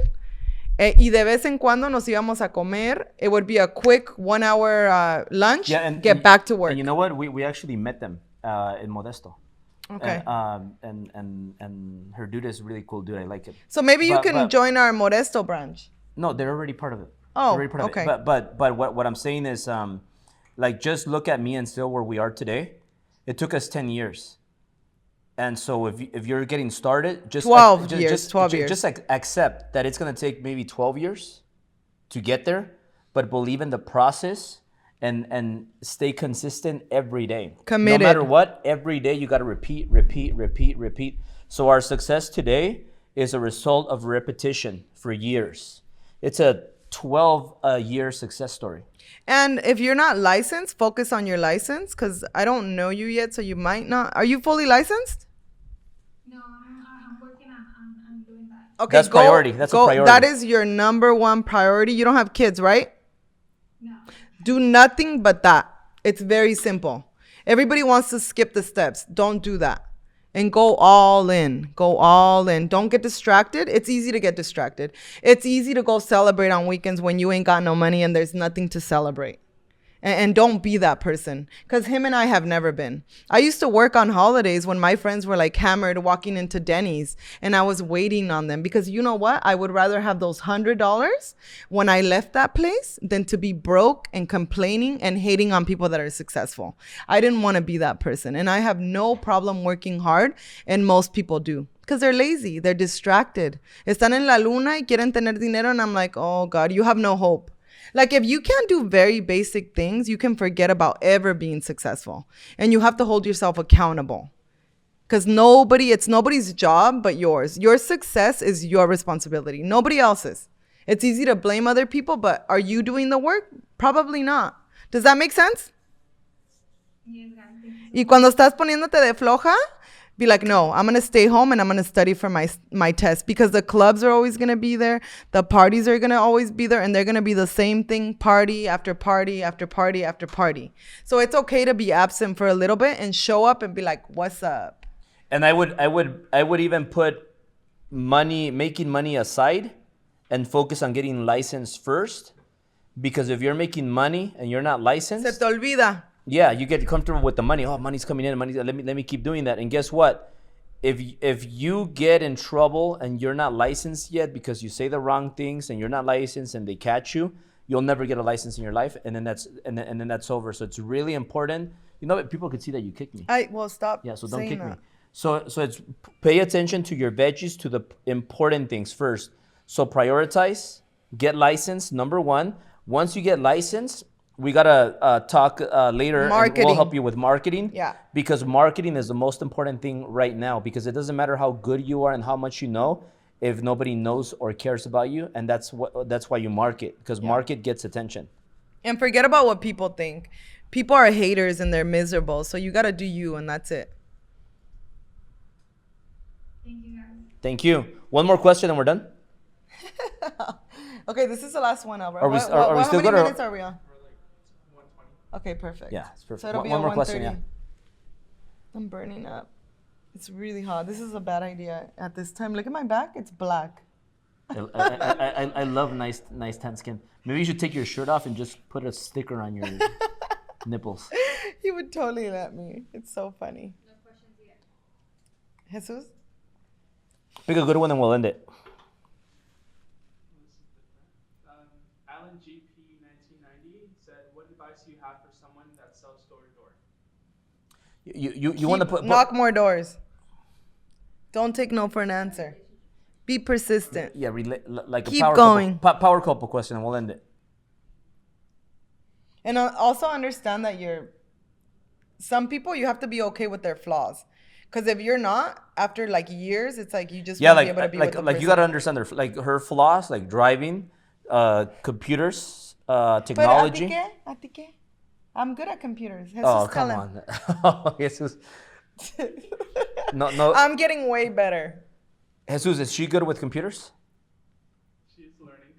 Y de vez en cuando nos íbamos a comer. It would be a quick 1 hour lunch, get back to work.
And you know what? We actually met them in Modesto.
Okay.
And her dude is a really cool dude. I like it.
So maybe you can join our Modesto branch.
No, they're already part of it.
Oh,
They're already part
okay.
of it. But what I'm saying is, like, just look at me and still where we are today. It took us 10 years. And so if you're getting started, just
12 years.
Just accept that it's going to take maybe 12 years to get there, but believe in the process and stay consistent every day.
Committed.
No matter what, every day you got to repeat. So our success today is a result of repetition for years. It's a 12-year success story.
And if you're not licensed, focus on your license, because I don't know you yet, so you might not. Are you fully licensed?
No, I'm working on doing that.
Okay,
That's priority. That's a priority.
That is your number one priority. You don't have kids, right?
No.
Do nothing but that. It's very simple. Everybody wants to skip the steps. Don't do that. And go all in. Go all in. Don't get distracted. It's easy to get distracted. It's easy to go celebrate on weekends when you ain't got no money and there's nothing to celebrate. And don't be that person, because him and I have never been. I used to work on holidays when my friends were like hammered walking into Denny's and I was waiting on them, because you know what? I would rather have those $100 when I left that place than to be broke and complaining and hating on people that are successful. I didn't want to be that person. And I have no problem working hard, and most people do. Because they're lazy. They're distracted. Están en la luna y quieren tener dinero, and I'm like, oh God, you have no hope. Like, if you can't do very basic things, you can forget about ever being successful. And you have to hold yourself accountable. Because it's nobody's job but yours. Your success is your responsibility, nobody else's. It's easy to blame other people, but are you doing the work? Probably not. Does that make sense?
Yes, guys.
Y cuando estás poniéndote de floja, be like, no, I'm going to stay home and I'm going to study for my test, because the clubs are always going to be there. The parties are going to always be there, and they're going to be the same thing, party after party after party after party. So it's okay to be absent for a little bit and show up and be like, what's up?
And I would even put making money aside and focus on getting licensed first, because if you're making money and you're not licensed,
Se te olvida.
yeah, you get comfortable with the money. Oh, money's coming in. Let me keep doing that. And guess what? If you get in trouble and you're not licensed yet because you say the wrong things and you're not licensed and they catch you, you'll never get a license in your life, and then that's over. So it's really important. You know, people could see that you kicked me.
Stop.
Yeah, so don't
saying
kick
that.
me. So it's pay attention to your veggies, to the important things first. So prioritize, get licensed, number one. Once you get licensed, we gotta talk later.
Marketing.
And we'll help you with marketing.
Yeah.
Because marketing is the most important thing right now. Because it doesn't matter how good you are and how much you know, if nobody knows or cares about you, and that's why you market. Because market gets attention.
And forget about what people think. People are haters and they're miserable. So you gotta do you, and that's it.
Thank you, guys.
Thank you. One more question and we're done.
Okay, this is the last one, Albert.
Are we still
how
good,
many
or-
minutes are we on?
Or like 120.
Okay, perfect.
Yeah, it's perfect.
So it'll
One
be
more
at
question,
1:30. I'm burning up. It's really hot. This is a bad idea at this time. Look at my back. It's black.
I love nice tan skin. Maybe you should take your shirt off and just put a sticker on your nipples.
He would totally let me. It's so funny.
No questions yet.
Jesus?
Pick a good one and we'll end it.
Alan GP 1990 said, "What advice do you have for someone that sells door to door?"
You want to put
knock more doors. Don't take no for an answer. Be persistent.
Yeah, like
Keep
a power
going.
power couple question, and we'll end it.
And also understand that you're some people, you have to be okay with their flaws. Because if you're not, after like years, it's like you just
Yeah,
won't be able to be with the
like you
person.
gotta understand her flaws, like driving, computers,
But
technology.
¿a ti qué? I'm good at computers. Jesus,
Oh,
tell
come
him.
on. Jesus. No.
I'm getting way better.
Jesus, is she good with computers?
She's learning.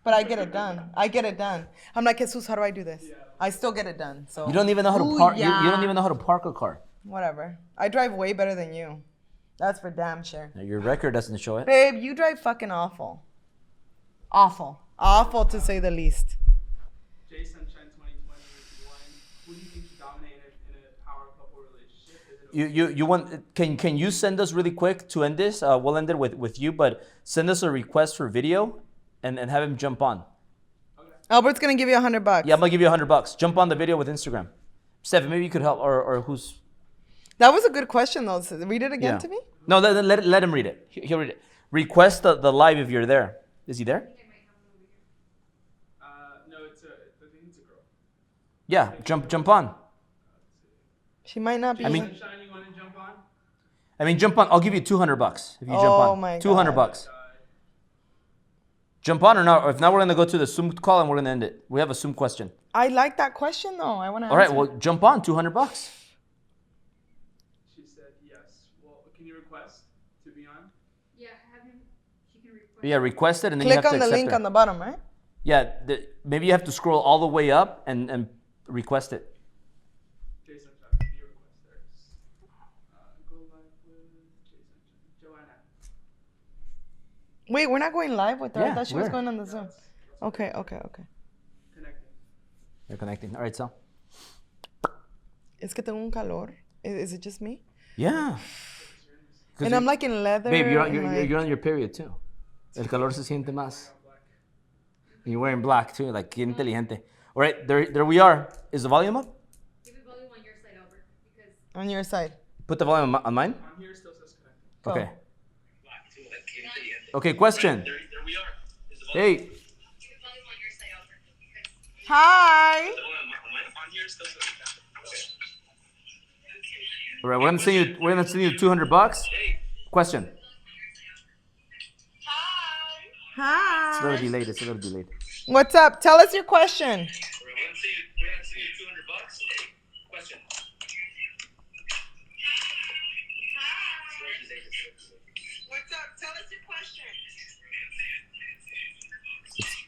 But I get it done. I'm like, Jesus, how do I do this?
Yeah.
I still get it done. So
You don't even know how to
Ooh,
park.
yeah.
You don't even know how to park a car.
Whatever. I drive way better than you. That's for damn sure.
Your record doesn't show it.
Babe, you drive fucking awful. Awful. Awful to say the least.
Jay Sunshine 2020 who do you think should dominate in a power couple relationship? Is it
You want? Can you send us really quick to end this? We'll end it with you, but send us a request for video, and have him jump on.
Albert's gonna give you $100.
Yeah, I'm gonna give you $100. Jump on the video with Instagram. Steph, maybe you could help, or who's?
That was a good question though. So read it again
Yeah.
to me.
No, let him read it. He'll read it. Request the live if you're there. Is he there?
No, I think it's a girl.
Yeah, jump on.
She might not be.
I mean-
Sunshine, you want to jump on?
I mean, jump on. I'll give you $200 if you jump on.
Oh my
$200. Jump on or not? Or if not, we're gonna go to the Zoom call and we're gonna end it. We have a Zoom question.
I like that question though. I want to.
All right, well, jump on. $200.
She said yes. Well, can you request to be on?
Yeah, have him. She can request.
Yeah, request it and then you
click
have to
on the
accept
link
her.
on the bottom, right?
Yeah, maybe you have to scroll all the way up and request it.
Jay Sunshine, be a requester. Go live with Jay Sunshine. Joanna.
Wait, we're not going live with her. I
Yeah,
thought she was
we're.
going on the Zoom. Okay.
Connecting.
You're connecting. All right, so.
Es que tengo un calor. Is it just me?
Yeah.
And I'm like in leather.
Babe,
and
you're on your period too. El calor se siente más. And you're wearing black too, like qué inteligente. All right, there we are. Is the volume up?
Give it volume on your side, Albert, because
on your side.
Put the volume on mine.
On here still says connecting.
Go.
Okay. Okay, question.
There we are. Is the
Hey,
give it volume on your side, Albert, because
Hi.
volume on here still says okay.
all right, we're gonna send you $200. Question. It's a little delayed. It's a little delayed.
What's up? Tell us your question.
We're gonna send you $200. Question.
What's up? Tell us your question.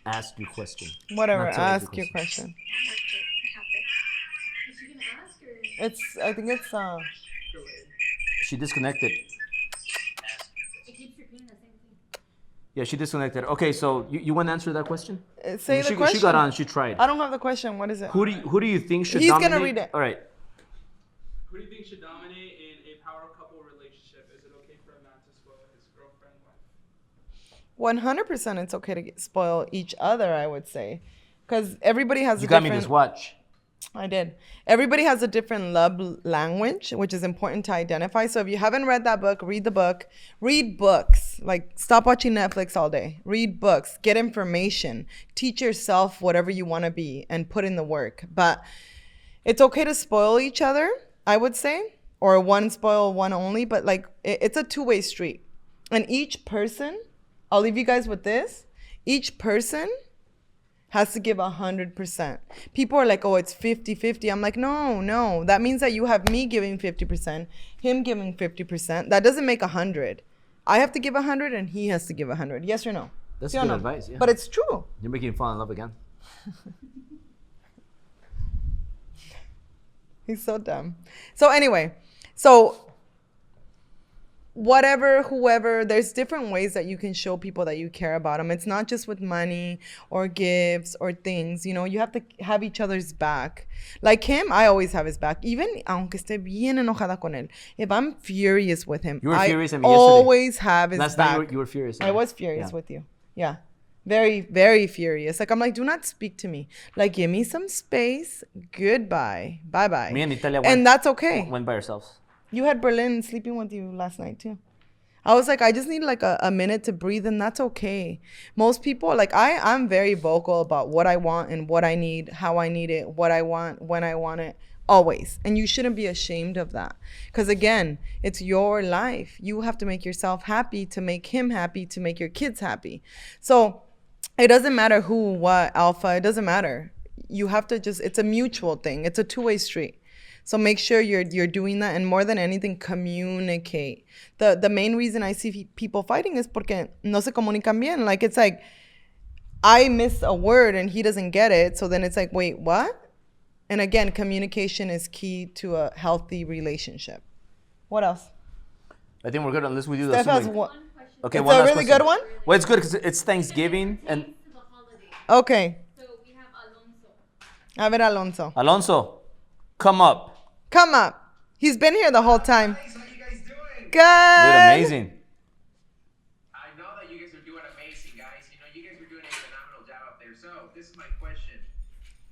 Ask your question.
Whatever.
Not tell us
Ask your question.
is she gonna ask or?
It's. I think it's.
She disconnected.
It keeps repeating the same thing.
Yeah, she disconnected. Okay, so you want to answer that question?
Say the question.
She got on. She tried.
I don't have the question. What is it?
Who do you think should
He's
dominate?
gonna read it.
All right.
Who do you think should dominate in a power couple relationship? Is it okay for a man to spoil his girlfriend? Wife?
100% it's okay to spoil each other, I would say. Because everybody has
You
a
got me
different...
this watch.
I did. Everybody has a different love language, which is important to identify. So if you haven't read that book, read the book. Read books. Like, stop watching Netflix all day. Read books. Get information. Teach yourself whatever you want to be and put in the work. But it's okay to spoil each other, I would say. Or one spoil one only. But, like, it's a two-way street. And each person, I'll leave you guys with this. Each person has to give 100%. People are like, oh, it's 50-50. I'm like, no. That means that you have me giving 50%, him giving 50%. That doesn't make 100. I have to give 100 and he has to give 100. Yes or no?
That's
Sí or
good
no?
advice, yeah.
But it's true.
You're making me fall in love again.
He's so dumb. So anyway, so whatever, whoever, there's different ways that you can show people that you care about them. It's not just with money or gifts or things. You know, you have to have each other's back. Like him, I always have his back. Even aunque esté bien enojada con él. If I'm furious with him,
You were
I
furious at me yesterday.
always have his
Last
back.
night you were furious.
I was furious
Yeah.
with you. Yeah. Very, very furious. Like, I'm like, do not speak to me. Like, give me some space. Goodbye. Bye-bye.
Me and Italia
And that's okay.
went by ourselves.
You had Berlin sleeping with you last night too. I was like, I just need like a minute to breathe, and that's okay. Most people, like I'm very vocal about what I want and what I need, how I need it, what I want, when I want it, always. And you shouldn't be ashamed of that. Because again, it's your life. You have to make yourself happy to make him happy, to make your kids happy. So it doesn't matter who, what, alpha, it doesn't matter. You have to just, it's a mutual thing. It's a two-way street. So make sure you're doing that, and more than anything, communicate. The main reason I see people fighting is porque no se comunican bien. Like, it's like, I miss a word and he doesn't get it. So then it's like, wait, what? And again, communication is key to a healthy relationship. What else?
I think we're good unless we do
Steph
the
has
assuming.
one.
Okay,
It's
one
a
last
really
question.
good one?
Well, it's good because it's Thanksgiving and
To the holiday.
Okay.
So we have Alonso.
A ver, Alonso.
Alonso, come up.
Come up. He's been here the whole time.
Guys, how you guys doing?
Good.
Dude, amazing.
I know that you guys are doing amazing, guys. You know, you guys are doing a phenomenal job up there. So, this is my question.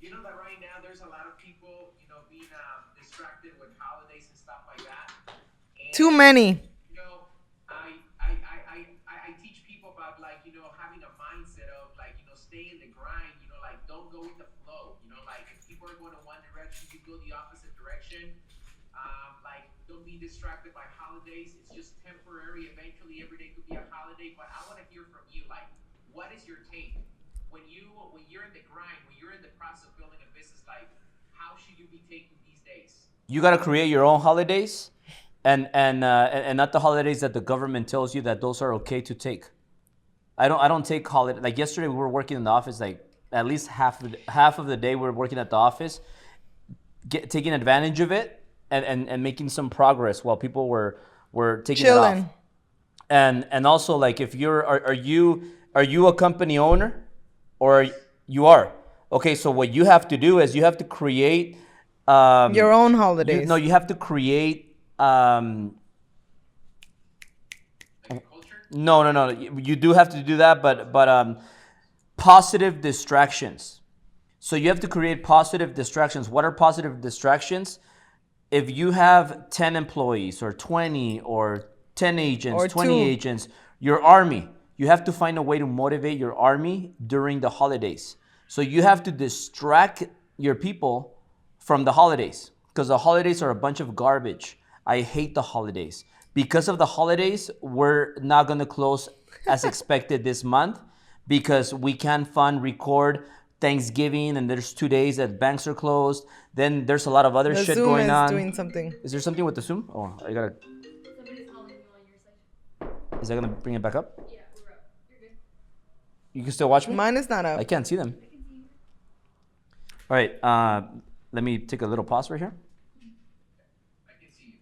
You know that right now there's a lot of people, you know, being distracted with holidays and stuff like that. And,
Too many.
You know, I teach people about, like, you know, having a mindset of, like, you know, stay in the grind. You know, like, don't go with the flow. You know, like, if people are going in one direction, you go the opposite direction. Like, don't be distracted by holidays. It's just temporary. Eventually, every day could be a holiday. But I want to hear from you. Like, what is your take when you're in the grind, when you're in the process of building a business? Like, how should you be taking these days?
You got to create your own holidays, and not the holidays that the government tells you that those are okay to take. I don't take holiday. Like yesterday, we were working in the office. Like at least half of the day, we were working at the office, taking advantage of it, and making some progress while people were taking it off.
Chilling.
And also, like, if are you a company owner, or you are? Okay, so what you have to do is you have to create
Your own holidays.
you have to create no. You do have to do that, but positive distractions. So you have to create positive distractions. What are positive distractions? If you have 10 employees or 20 or 10 agents,
Or
20
two.
agents, your army, you have to find a way to motivate your army during the holidays. So you have to distract your people from the holidays, because the holidays are a bunch of garbage. I hate the holidays. Because of the holidays, we're not going to close as expected this month, because we can't record Thanksgiving, and there's 2 days that banks are closed. Then there's a lot of other
The
shit
Zoom
going
is
on.
doing something.
Is there something with the Zoom? Oh, I gotta.
Somebody's calling you on your side.
Is that gonna bring it back up?
Yeah, we're up. You're good.
You can still watch me?
Mine is not up.
I can't see them.
I can see you.
All right. Let me take a little pause right here.
I can see you.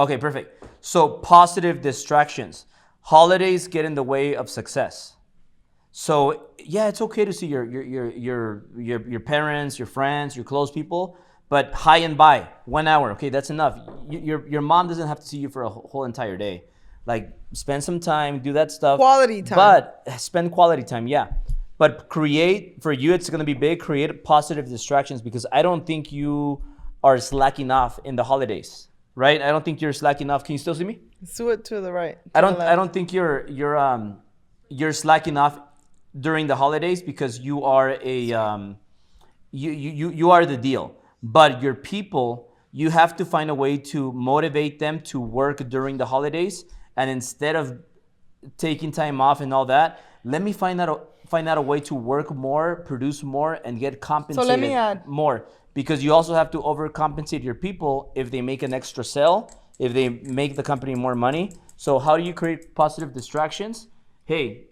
Okay, perfect. So positive distractions. Holidays get in the way of success. So yeah, it's okay to see your parents, your friends, your close people, but high and by 1 hour. Okay, that's enough. Your mom doesn't have to see you for a whole entire day. Like, spend some time, do that stuff.
Quality time.
But spend quality time, yeah. But create, for you, it's gonna be big. Create positive distractions, because I don't think you are slacking off in the holidays, right? I don't think you're slacking off. Can you still see me?
Do it to the right.
I
to the
don't
left.
think you're slacking off during the holidays, because you are you are the deal. But your people, you have to find a way to motivate them to work during the holidays, and instead of taking time off and all that, let me find out a way to work more, produce more, and get compensated
add-
more. Because you also have to overcompensate your people if they make an extra sale, if they make the company more money. So how do you create positive distractions? Hey,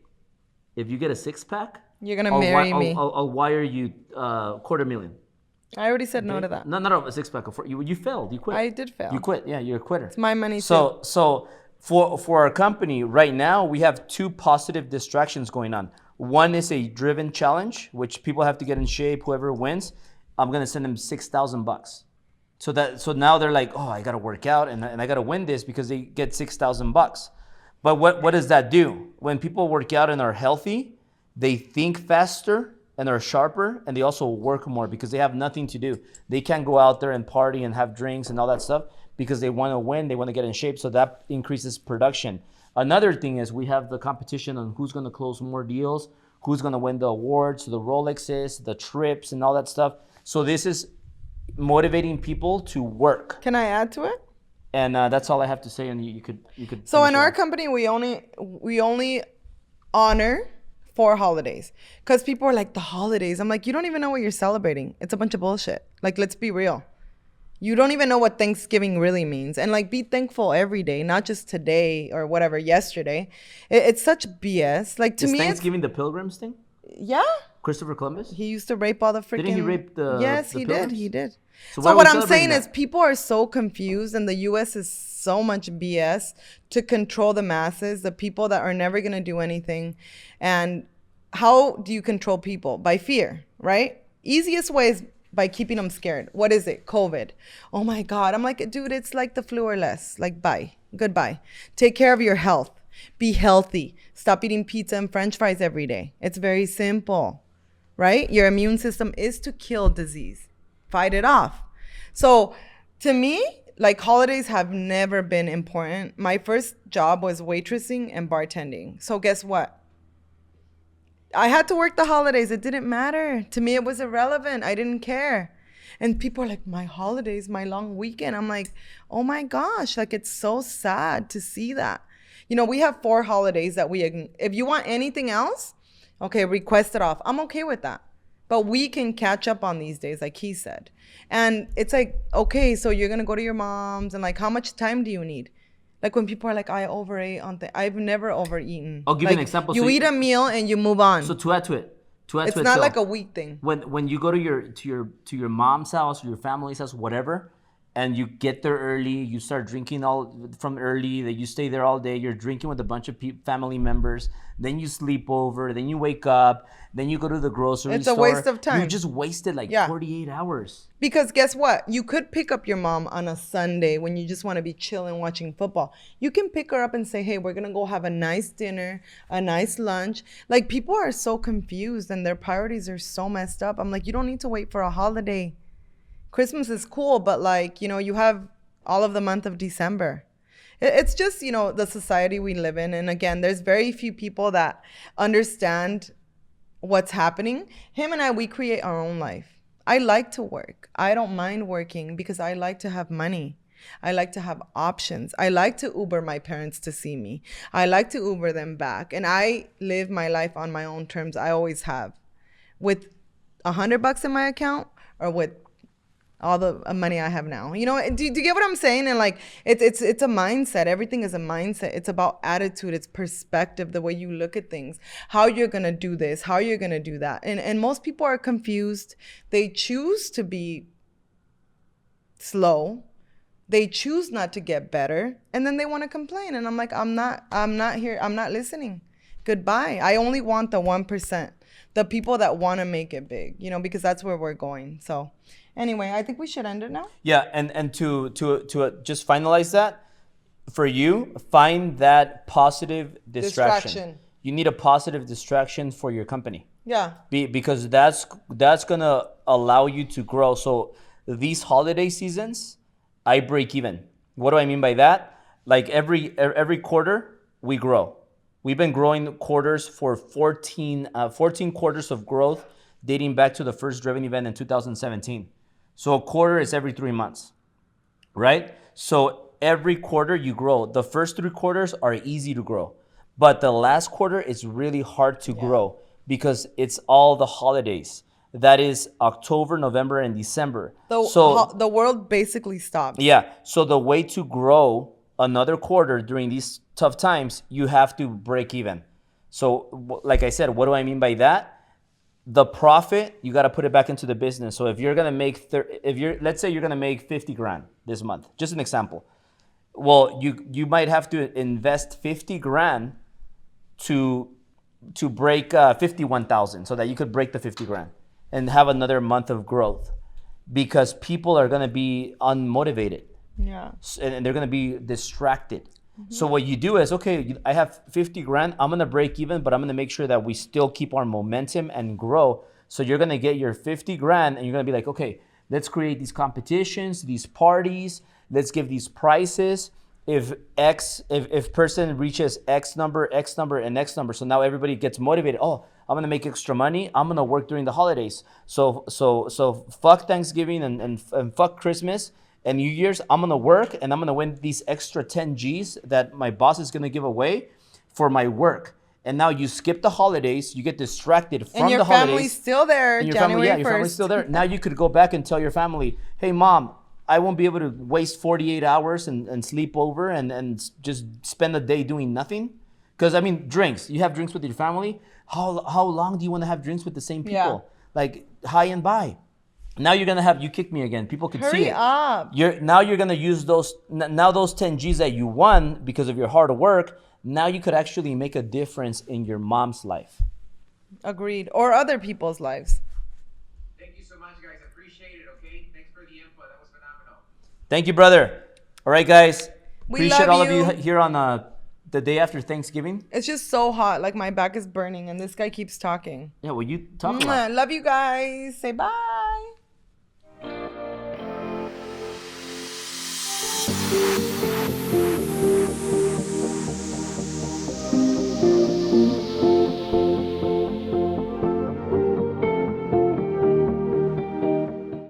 if you get a 6-pack,
You're going to marry me.
I'll wire you $250,000.
I already said no to that.
No, not a 6-pack. You failed. You quit.
I did fail.
You quit. Yeah, you're a quitter.
It's my money
So for our company right now, we have 2 positive distractions going on. One is a driven challenge, which people have to get in shape. Whoever wins, I'm gonna send them $6,000. So now they're like, oh, I gotta work out and I gotta win this, because they get $6,000. But what does that do? When people work out and are healthy, they think faster and are sharper, and they also work more because they have nothing to do. They can't go out there and party and have drinks and all that stuff, because they want to win, they want to get in shape, so that increases production. Another thing is we have the competition on who's going to close more deals, who's going to win the awards, the Rolexes, the trips, and all that stuff. So this is motivating people to work.
Can I add to it?
And that's all I have to say. And you could.
So
finish
in
it
our
off.
company, we only honor 4 holidays, because people are like, the holidays. I'm like, you don't even know what you're celebrating. It's a bunch of bullshit. Like, let's be real. You don't even know what Thanksgiving really means. And like, be thankful every day, not just today or whatever, yesterday. It's such BS. Like, to
Is
me,
Thanksgiving the Pilgrims thing?
yeah.
Christopher Columbus?
He used to rape all the freaking.
Didn't he rape the
Yes,
the
he
pilgrims?
did. He did.
So
So,
why are
what
we
I'm saying
celebrating
is,
that?
people are so confused, and the U.S. is so much BS to control the masses, the people that are never gonna do anything. And how do you control people? By fear, right? Easiest way is by keeping them scared. What is it? COVID. Oh my God. I'm like, dude, it's like the flu or less. Like, bye. Goodbye. Take care of your health. Be healthy. Stop eating pizza and French fries every day. It's very simple, right? Your immune system is to kill disease. Fight it off. So to me, like, holidays have never been important. My first job was waitressing and bartending. So guess what? I had to work the holidays. It didn't matter. To me, it was irrelevant. I didn't care. And people are like, my holidays, my long weekend. I'm like, oh my gosh, like, it's so sad to see that. You know, we have 4 holidays that if you want anything else, okay, request it off. I'm okay with that. But we can catch up on these days, like he said. And it's like, okay, so you're going to go to your mom's, and like, how much time do you need? Like, when people are like, I overate on I've never overeaten.
I'll give you an example.
You
So
eat a meal and you move on.
So to add to it,
it's not like a week thing.
When you go to your mom's house or your family's house, whatever, and you get there early, you start drinking all from early, that you stay there all day, you're drinking with a bunch of family members, then you sleep over, then you wake up, then you go to the grocery store.
It's a waste of time.
You just wasted like 48 hours.
Because guess what? You could pick up your mom on a Sunday when you just want to be chilling watching football. You can pick her up and say, hey, we're going to go have a nice dinner, a nice lunch. Like, people are so confused and their priorities are so messed up. I'm like, you don't need to wait for a holiday. Christmas is cool, but like, you know, you have all of the month of December. It's just, you know, the society we live in. And again, there's very few people that understand what's happening. Him and I, we create our own life. I like to work. I don't mind working because I like to have money. I like to have options. I like to Uber my parents to see me. I like to Uber them back. And I live my life on my own terms. I always have. With $100 in my account or with all the money I have now. You know, do you get what I'm saying? And like, it's a mindset. Everything is a mindset. It's about attitude. It's perspective, the way you look at things, how you're going to do this, how you're going to do that. And most people are confused. They choose to be slow. They choose not to get better. And then they want to complain. And I'm like, I'm not here. I'm not listening. Goodbye. I only want the 1%, the people that want to make it big, you know, because that's where we're going. So anyway, I think we should end it now.
Yeah, and to just finalize that, for you, find that positive distraction. You need a positive distraction for your company.
Yeah.
Because that's gonna allow you to grow. So these holiday seasons, I break even. What do I mean by that? Like every quarter, we grow. We've been growing quarters for 14 quarters of growth dating back to the first driven event in 2017. So a quarter is every 3 months, right? So every quarter you grow. The first 3 quarters are easy to grow, but the last quarter is really hard to grow because it's all the holidays. That is October, November, and December.
So the world basically stops.
Yeah. So the way to grow another quarter during these tough times, you have to break even. So like I said, what do I mean by that? The profit, you got to put it back into the business. So if you're going to make, let's say you're going to make 50 grand this month, just an example. Well, you might have to invest 50 grand to break 51,000 so that you could break the 50 grand and have another month of growth, because people are going to be unmotivated.
Yeah.
And they're going to be distracted. So what you do is, okay, I have 50 grand. I'm going to break even, but I'm going to make sure that we still keep our momentum and grow. So you're going to get your 50 grand and you're going to be like, okay, let's create these competitions, these parties. Let's give these prices. If person reaches X number, and X number. So now everybody gets motivated. Oh, I'm gonna make extra money. I'm gonna work during the holidays. So fuck Thanksgiving and fuck Christmas and New Year's. I'm gonna work and I'm gonna win these extra 10 G's that my boss is gonna give away for my work. And now you skip the holidays, you get distracted from
And your
the
family's
holidays.
still there,
And your
January
family, yeah,
1st.
your family's still there. Now you could go back and tell your family, hey, mom, I won't be able to waste 48 hours and sleep over and just spend a day doing nothing. Because, I mean, drinks. You have drinks with your family. How long do you want to have drinks with the same people?
Yeah.
Like, high and by. Now you're going to have, you kick me again. People could see
Hurry
it.
up.
Now you're going to use those, now those 10 G's that you won because of your hard work, now you could actually make a difference in your mom's life.
Agreed. Or other people's lives.
Thank you so much, guys. Appreciate it. Okay. Thanks for the info. That was phenomenal.
Thank you, brother. All right, guys.
We
Appreciate
love
all
you.
of you here on the day after Thanksgiving.
It's just so hot. Like my back is burning and this guy keeps talking.
Yeah, well, you talk about.
Love you guys. Say bye.